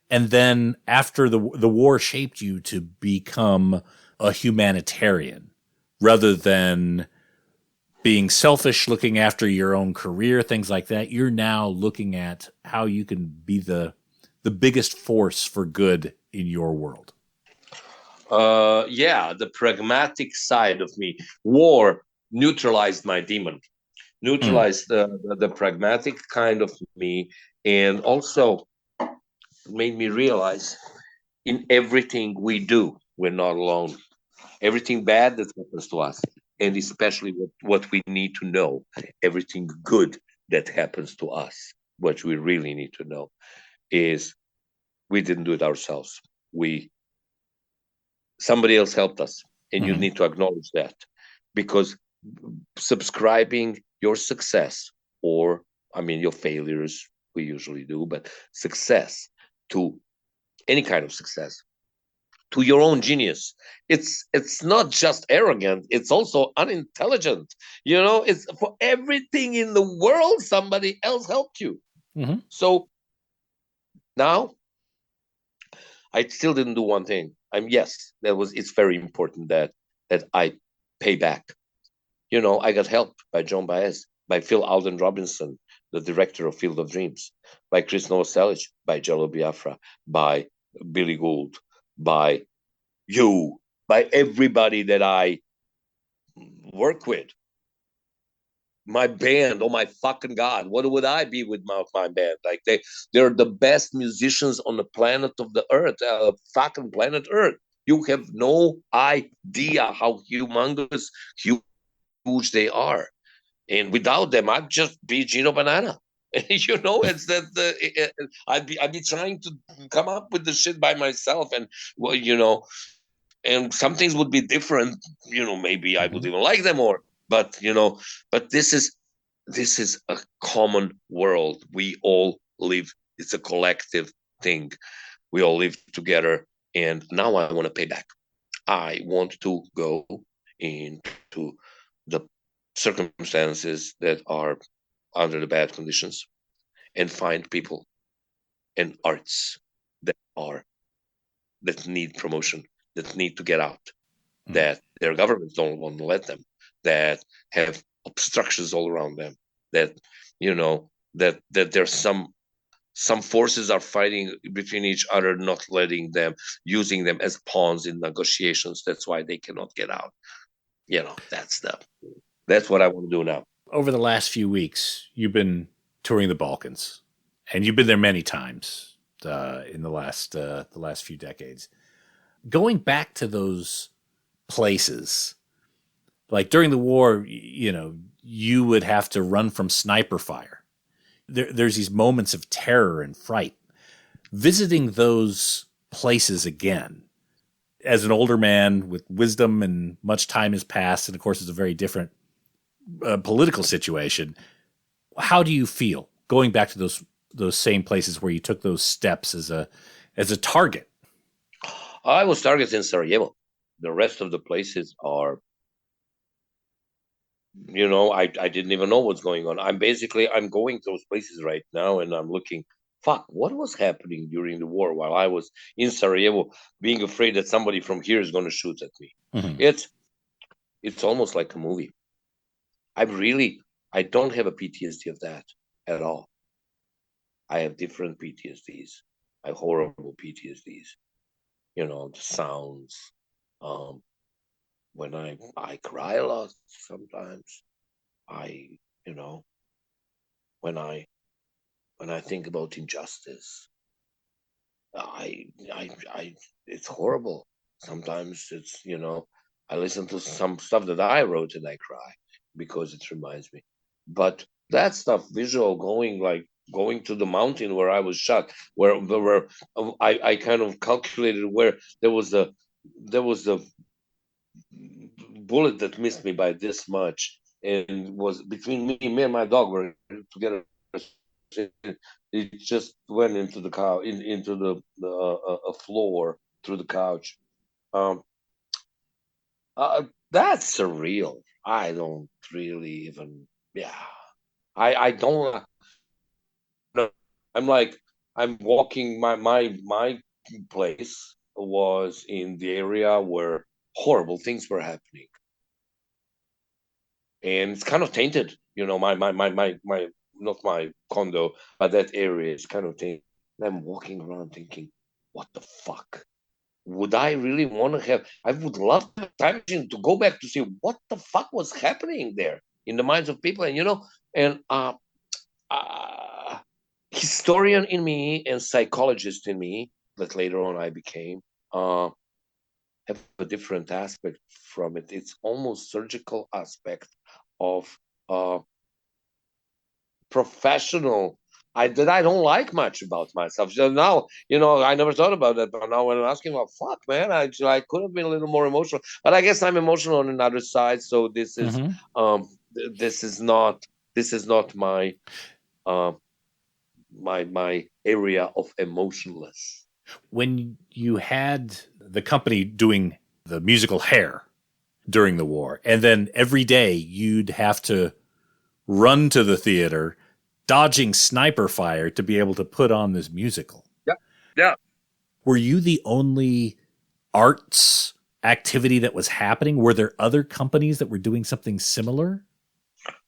And then after the war shaped you to become a humanitarian rather than being selfish, looking after your own career, things like that. You're now looking at how you can be the biggest force for good in your world. The pragmatic side of me. War neutralized my demon, neutralized the pragmatic kind of me, and also made me realize in everything we do, we're not alone. Everything bad that happens to us, and especially what we need to know, everything good that happens to us, what we really need to know is we didn't do it ourselves. Somebody else helped us, and you need to acknowledge that, because subscribing your success, or your failures, we usually do, but success, to any kind of success, to your own genius, it's not just arrogant, it's also unintelligent. It's for everything in the world, somebody else helped you. So now I still didn't do one thing. It's very important that I pay back. I got help by John Baez, by Phil Alden Robinson, the director of Field of Dreams, by Chris Novoselic, by Jello Biafra, by Billy Gould, by you, by everybody that I work with. My band, oh my fucking God, what would I be without my band? Like they're the best musicians on the planet of the earth, fucking planet Earth. You have no idea how humongous, huge they are. And without them, I'd just be Gino Banana. It's that I'd be trying to come up with the shit by myself, and and some things would be different. Maybe I would even like them more. But but this is a common world. We all live. It's a collective thing. We all live together. And now I want to pay back. I want to go into the circumstances that are under the bad conditions and find people and arts that need promotion, that need to get out, that their governments don't want to let them, that have obstructions all around them, that that there's some forces are fighting between each other, not letting them, using them as pawns in negotiations. That's why they cannot get out. That's what I want to do now. Over the last few weeks, you've been touring the Balkans, and you've been there many times in the last few decades. Going back to those places, like during the war, you would have to run from sniper fire. There's these moments of terror and fright. Visiting those places again, as an older man with wisdom and much time has passed, and of course it's a very different political situation. How do you feel going back to those same places where you took those steps as a target? I was targeted in Sarajevo. The rest of the places are, I didn't even know what's going on. I'm going to those places right now, and I'm looking, what was happening during the war while I was in Sarajevo, being afraid that somebody from here is going to shoot at me. Mm-hmm. It's almost like a movie. I don't have a PTSD of that at all. I have different PTSDs. I have horrible PTSDs. The sounds. When I cry a lot sometimes. When I think about injustice, it's horrible. Sometimes it's, I listen to some stuff that I wrote and I cry because it reminds me. But that stuff, visual, going to the mountain where I was shot, where I kind of calculated where there was a bullet that missed me by this much, and was between me and my dog were together. It just went into the couch, into the floor through the couch. That's surreal. I don't really even. Yeah, I don't. No, I'm walking. My place was in the area where horrible things were happening, and it's kind of tainted. My not my condo, but that area is kind of tainted. I'm walking around thinking, what the fuck? Would I really want to have? I would love to have time machine to go back to see what the fuck was happening there in the minds of people, and historian in me and psychologist in me that later on I became have a different aspect from it. It's almost surgical aspect of professional that I don't like much about myself. So now, I never thought about that, but now when I'm asking about, fuck, man, I could have been a little more emotional, but I guess I'm emotional on another side. So this is, this is not my, my area of emotionless. When you had the company doing the musical Hair during the war, and then every day you'd have to run to the theater, dodging sniper fire to be able to put on this musical. Yeah. Were you the only arts activity that was happening? Were there other companies that were doing something similar?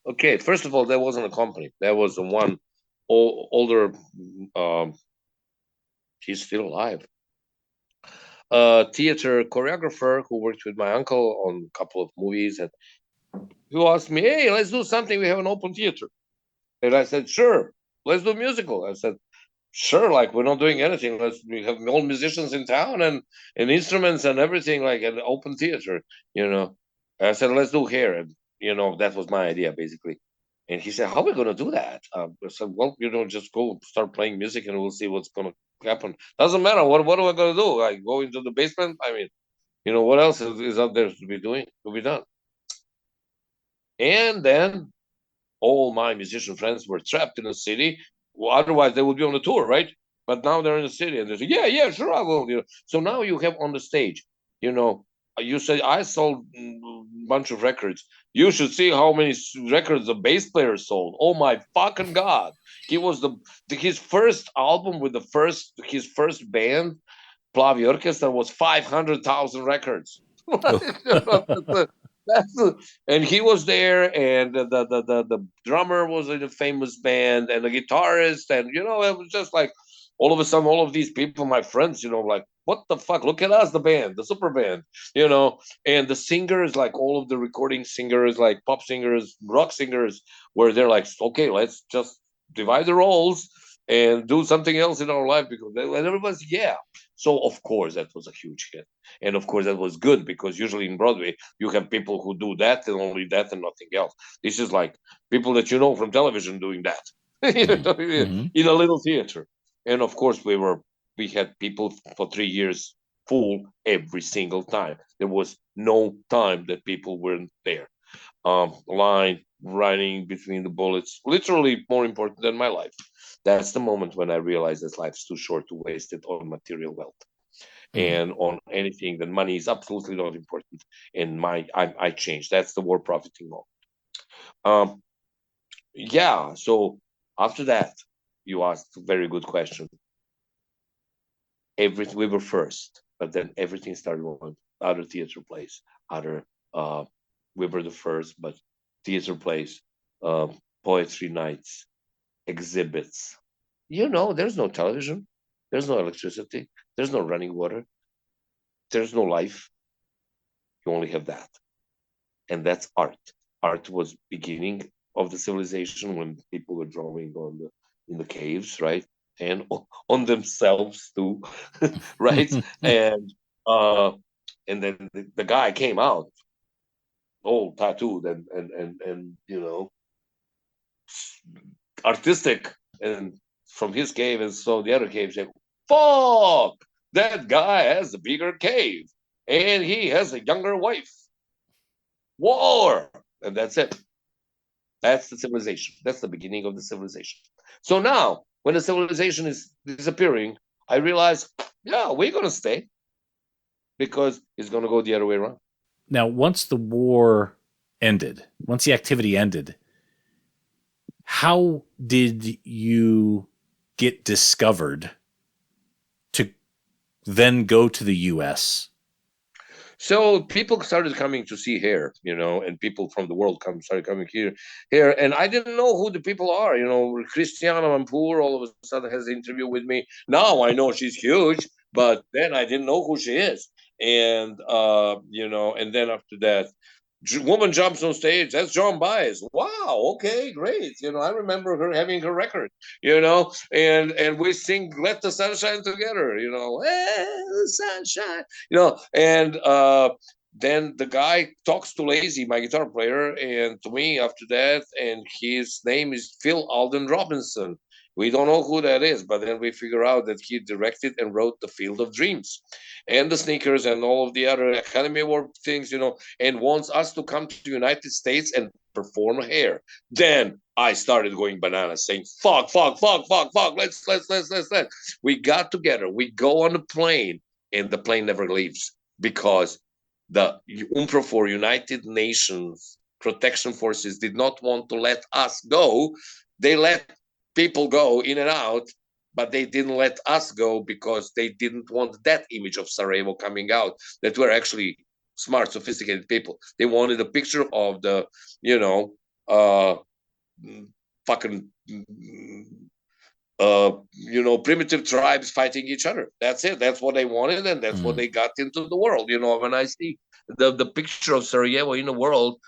Okay, first of all, there wasn't a company. There was one older, he's still alive, theater choreographer who worked with my uncle on a couple of movies, and who asked me, hey, let's do something. We have an open theater. And I said, sure, let's do a musical. I said, sure, we're not doing anything. We have all musicians in town and instruments and everything, like an open theater, I said, let's do Hair. And, that was my idea, basically. And he said, how are we going to do that? I said, well, just go start playing music and we'll see what's going to happen. Doesn't matter. What am I going to do? I go into the basement? I mean, what else is out there to be done? And then all my musician friends were trapped in the city. Well, otherwise, they would be on the tour, right? But now they're in the city, and they say, "Yeah, sure, I will." So now you have on the stage, you say, "I sold a bunch of records." You should see how many records the bass player sold. Oh my fucking god! He was his first album with his first band, Plavi Orchestra, was 500,000 records. And he was there, and the drummer was in a famous band, and the guitarist, and it was just like all of a sudden, all of these people, my friends, like, what the fuck? Look at us, the band, the super band, and the singers, like all of the recording singers, like pop singers, rock singers, where they're like, okay, let's just divide the roles and do something else in our life, because and everybody's, yeah. So of course that was a huge hit. And of course that was good, because usually in Broadway you have people who do that and only that and nothing else. This is like people that from television doing that in a little theater. And of course we had people for 3 years full every single time. There was no time that people weren't there. Line, running between the bullets, literally more important than my life. That's the moment when I realized that life's too short to waste it on material wealth and on anything. That money is absolutely not important. And I changed. That's the war profiting moment. Yeah. So after that, you asked a very good question. We were first, but then everything started on other theater plays. We were the first, but theater plays, poetry nights, exhibits. There's no television, there's no electricity, there's no running water, there's no life. You only have that, and that's art. Art was beginning of the civilization, when people were drawing in the caves, right, and on themselves too, right, and then the guy came out all tattooed and artistic, and from his cave, and so the other cave said, fuck, that guy has a bigger cave and he has a younger wife. War. And that's it. That's the civilization. That's the beginning of the civilization. So now, when the civilization is disappearing, I realize, yeah, we're going to stay, because it's going to go the other way around. Now, once the war ended, once the activity ended, how did you get discovered to then go to the U.S.? So people started coming to see here, and people from the world started coming here, and I didn't know who the people are. Christiana Mampour all of a sudden has an interview with me. Now I know she's huge, but then I didn't know who she is, and and then after that, woman jumps on stage. That's John Baez. Wow. Okay, great. I remember her having her record. And we sing "Let the Sunshine" together. The sunshine. And then the guy talks to Lazy, my guitar player, and to me after that, and his name is Phil Alden Robinson. We don't know who that is, but then we figure out that he directed and wrote The Field of Dreams and The Sneakers and all of the other Academy Award things, and wants us to come to the United States and perform here. Then I started going bananas, saying, fuck, let's. We got together, we go on a plane, and the plane never leaves, because the UNPROFOR, United Nations Protection Forces, did not want to let us go. They let people go in and out, but they didn't let us go because they didn't want that image of Sarajevo coming out, that we're actually smart, sophisticated people. They wanted a picture of the, primitive tribes fighting each other. That's it. That's what they wanted, and that's what they got into the world. When I see the picture of Sarajevo in the world,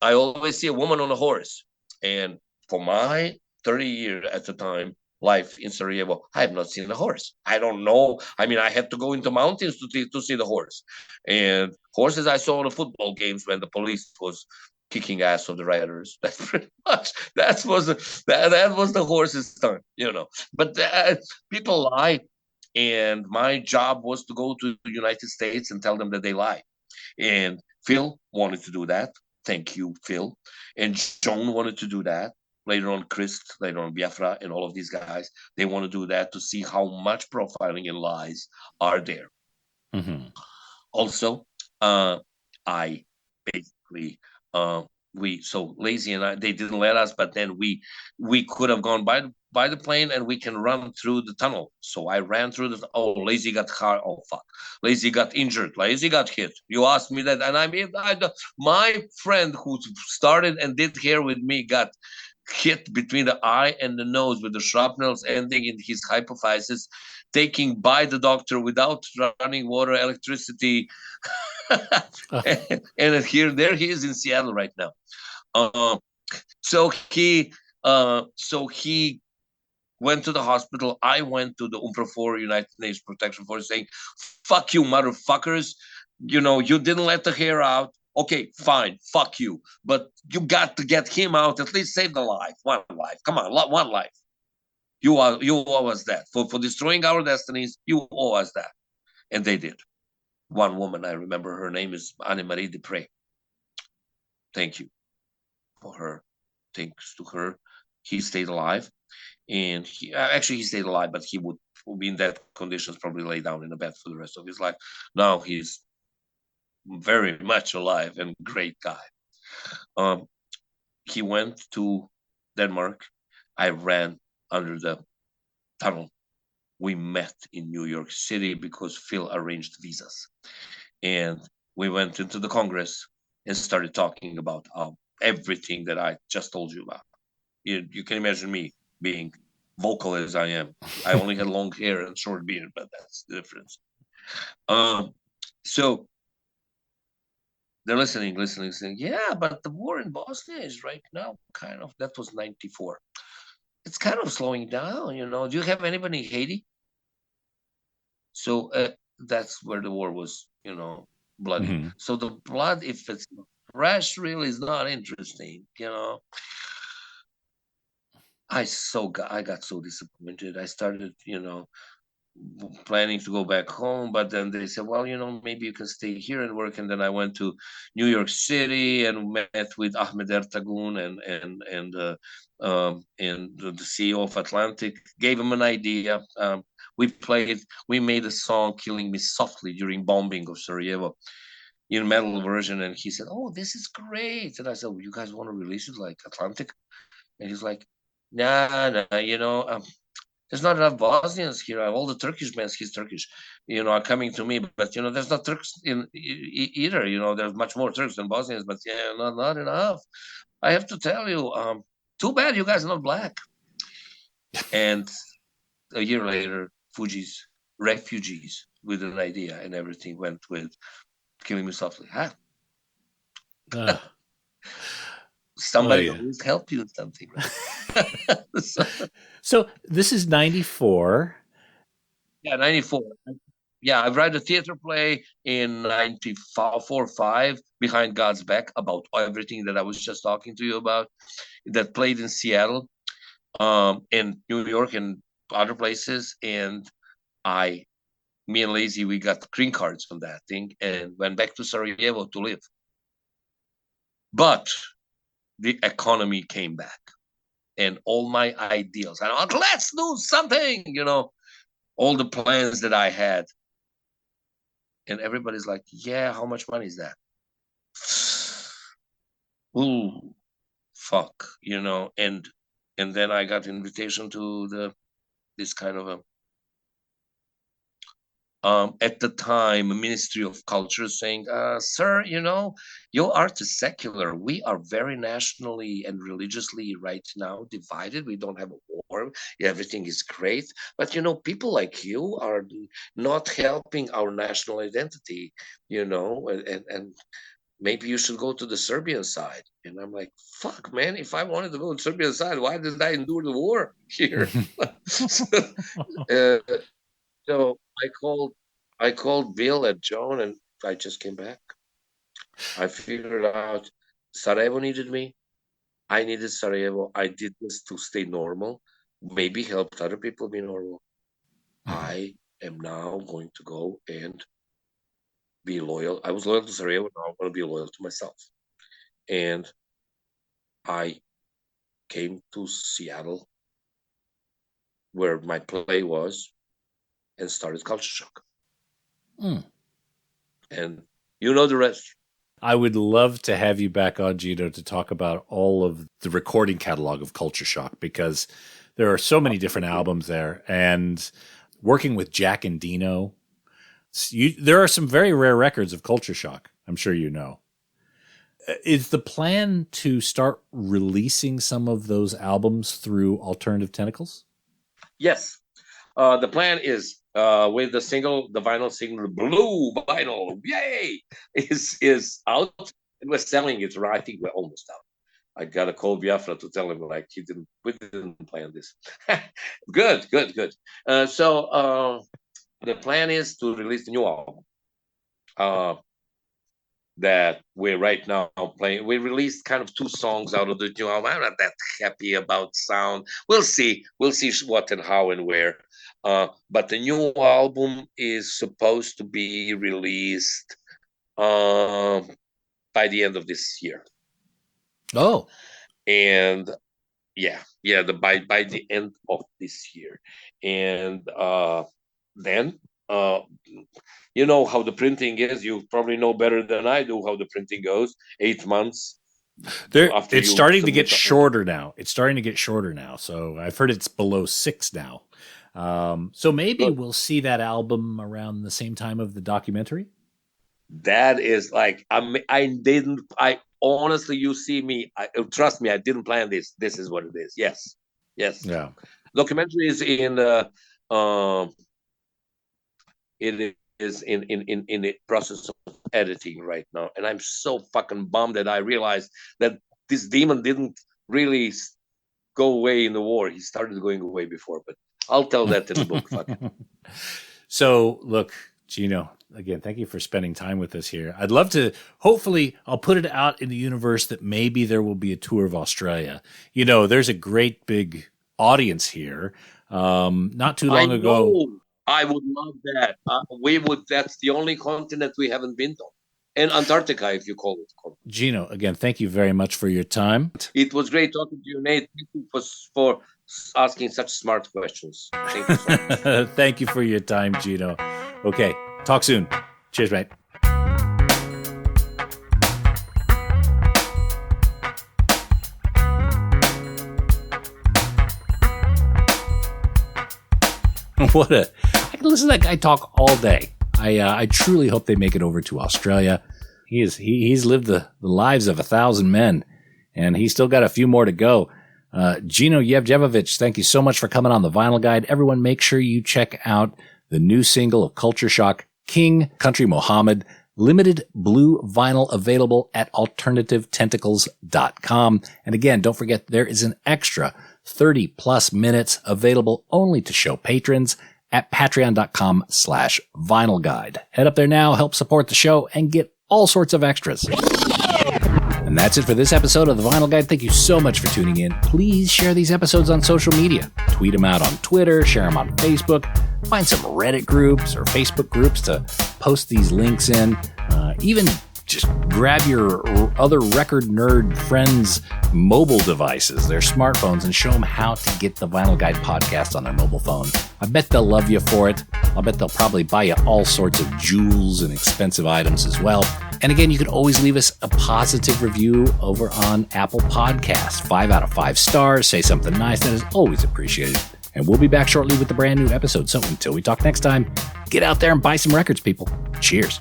I always see a woman on a horse. And for my 30 years at the time life in Sarajevo, I have not seen a horse. I don't know. I mean, I had to go into mountains to see the horse. And horses I saw in the football games when the police was kicking ass of the rioters. That's pretty much that was the horse's turn, But people lie, and my job was to go to the United States and tell them that they lie. And Phil wanted to do that. Thank you, Phil. And Joan wanted to do that. Later on, Chris, later on, Biafra, and all of these guys, they want to do that to see how much profiling and lies are there. Mm-hmm. Also, I basically, so Lazy and I, they didn't let us, but then we could have gone by the plane, and we can run through the tunnel. So I ran through Lazy got hurt. Oh, fuck. Lazy got injured. Lazy got hit. You asked me that. And my friend who started and did hair with me got hit between the eye and the nose with the shrapnels ending in his hypophysis, taking by the doctor without running water, electricity. and there he is in Seattle right now. So he went to the hospital. I went to the UNPROFOR, United Nations Protection Force, saying, "Fuck you, motherfuckers! You didn't let the hair out. Okay, fine, fuck you. But you got to get him out. At least save the life, one life. Come on, one life. You owe us that for destroying our destinies. You owe us that." And they did. One woman, I remember, her name is Anne-Marie Dupre. Thank you for her. Thanks to her, he stayed alive. And he stayed alive, but he would be in that conditions, probably lay down in a bed for the rest of his life. Now he's very much alive and great guy. He went to Denmark. I ran under the tunnel. We met in New York City because Phil arranged visas. And we went into the Congress and started talking about everything that I just told you about. You can imagine me being vocal as I am. I only had long hair and short beard, but that's the difference. So they're listening, saying, yeah, but the war in Bosnia is right now kind of, that was 94. It's kind of slowing down, Do you have anybody in Haiti? So that's where the war was, bloody. Mm-hmm. So the blood, if it's fresh, really is not interesting, I got so disappointed. I started, planning to go back home, but then they said, well, maybe you can stay here and work. And then I went to New York City and met with Ahmed Ertagun and the CEO of Atlantic, gave him an idea. We made a song, Killing Me Softly, during bombing of Sarajevo in metal version. And he said, oh, this is great. And I said, well, you guys want to release it like Atlantic? And he's like, nah, there's not enough Bosnians here. All the Turkish bands, he's Turkish, are coming to me. But, there's not Turks in either. There's much more Turks than Bosnians, but not enough. I have to tell you, too bad you guys are not black. And a year later, Fuji's Refugees with an idea and everything went with Killing Me Softly. Somebody always help you in something, right? So this is 94. Yeah, 94. Yeah, I wrote a theater play in 94-5, Behind God's Back, about everything that I was just talking to you about, that played in Seattle, in New York and other places. And me and Lazy, we got green cards from that thing and went back to Sarajevo to live. But the economy came back. And all my ideals, and I'm like, let's do something, all the plans that I had. And everybody's like, yeah, how much money is that? Ooh, fuck, and then I got an invitation to this kind of at the time, Ministry of Culture saying, sir, your art is secular. We are very nationally and religiously right now divided. We don't have a war. Everything is great. But, people like you are not helping our national identity, and maybe you should go to the Serbian side. And I'm like, fuck, man, if I wanted to go to the Serbian side, why did I endure the war here? So I called Bill and Joan, and I just came back. I figured out Sarajevo needed me. I needed Sarajevo. I did this to stay normal, maybe help other people be normal. I am now going to go and be loyal. I was loyal to Sarajevo. Now I'm going to be loyal to myself. And I came to Seattle, where my play was, and started Culture Shock. And you know the rest. I would love to have you back on, Gino, to talk about all of the recording catalog of Culture Shock, because there are so many different albums there. And working with Jack and Dino, there are some very rare records of Culture Shock, I'm sure you know. Is the plan to start releasing some of those albums through Alternative Tentacles? Yes. The plan is with the vinyl single, Blue Vinyl, yay, is out. And we're selling it, right? I think we're almost out. I got to call Biafra to tell him, like, we didn't plan this. Good. So the plan is to release the new album. That we're right now playing. We released kind of 2 songs out of the new album. I'm not that happy about sound. We'll see what and how and where. But the new album is supposed to be released by the end of this year. Oh. And by the end of this year. And then you know how the printing is. You probably know better than I do how the printing goes. 8 months. It's starting to get shorter now. So I've heard it's below 6 now. So maybe we'll see that album around the same time of the documentary. That is like, I honestly, you see me, trust me, I didn't plan this. This is what it is. Yes. Yeah. Documentary is it is in the process of editing right now. And I'm so fucking bummed that I realized that this demon didn't really go away in the war. He started going away before, but I'll tell that in the book. Fuck. So look, Gino, again, thank you for spending time with us here. I'd love to, hopefully I'll put it out in the universe that maybe there will be a tour of Australia. You know, there's a great big audience here. Not too long ago. I would love that. That's the only continent we haven't been to. And Antarctica, if you call it. Gino, again, thank you very much for your time. It was great talking to you, Nate. Thank you for asking such smart questions. Thank you so much. Thank you for your time, Gino. Okay, talk soon. Cheers, mate. I can listen to that guy talk all day. I truly hope they make it over to Australia. He's lived the lives of 1,000 men, and he's still got a few more to go. Gino Yevdjevich, thank you so much for coming on the Vinyl Guide. Everyone, make sure you check out the new single of Culture Shock, King Country Mohammed, limited blue vinyl available at alternativetentacles.com. And again, don't forget there is an extra 30 plus minutes available only to show patrons at patreon.com/vinyl guide. Head up there now, help support the show, and get all sorts of extras. And that's it for this episode of the Vinyl Guide. Thank you so much for tuning in. Please share these episodes on social media. Tweet them out on Twitter, share them on Facebook, find some Reddit groups or Facebook groups to post these links in. Even just grab your other record nerd friends' mobile devices, their smartphones, and show them how to get the Vinyl Guide podcast on their mobile phone. I bet they'll love you for it. I'll bet they'll probably buy you all sorts of jewels and expensive items as well. And again, you can always leave us a positive review over on Apple Podcasts. 5 out of 5 stars. Say something nice. That is always appreciated. And we'll be back shortly with a brand new episode. So until we talk next time, get out there and buy some records, people. Cheers.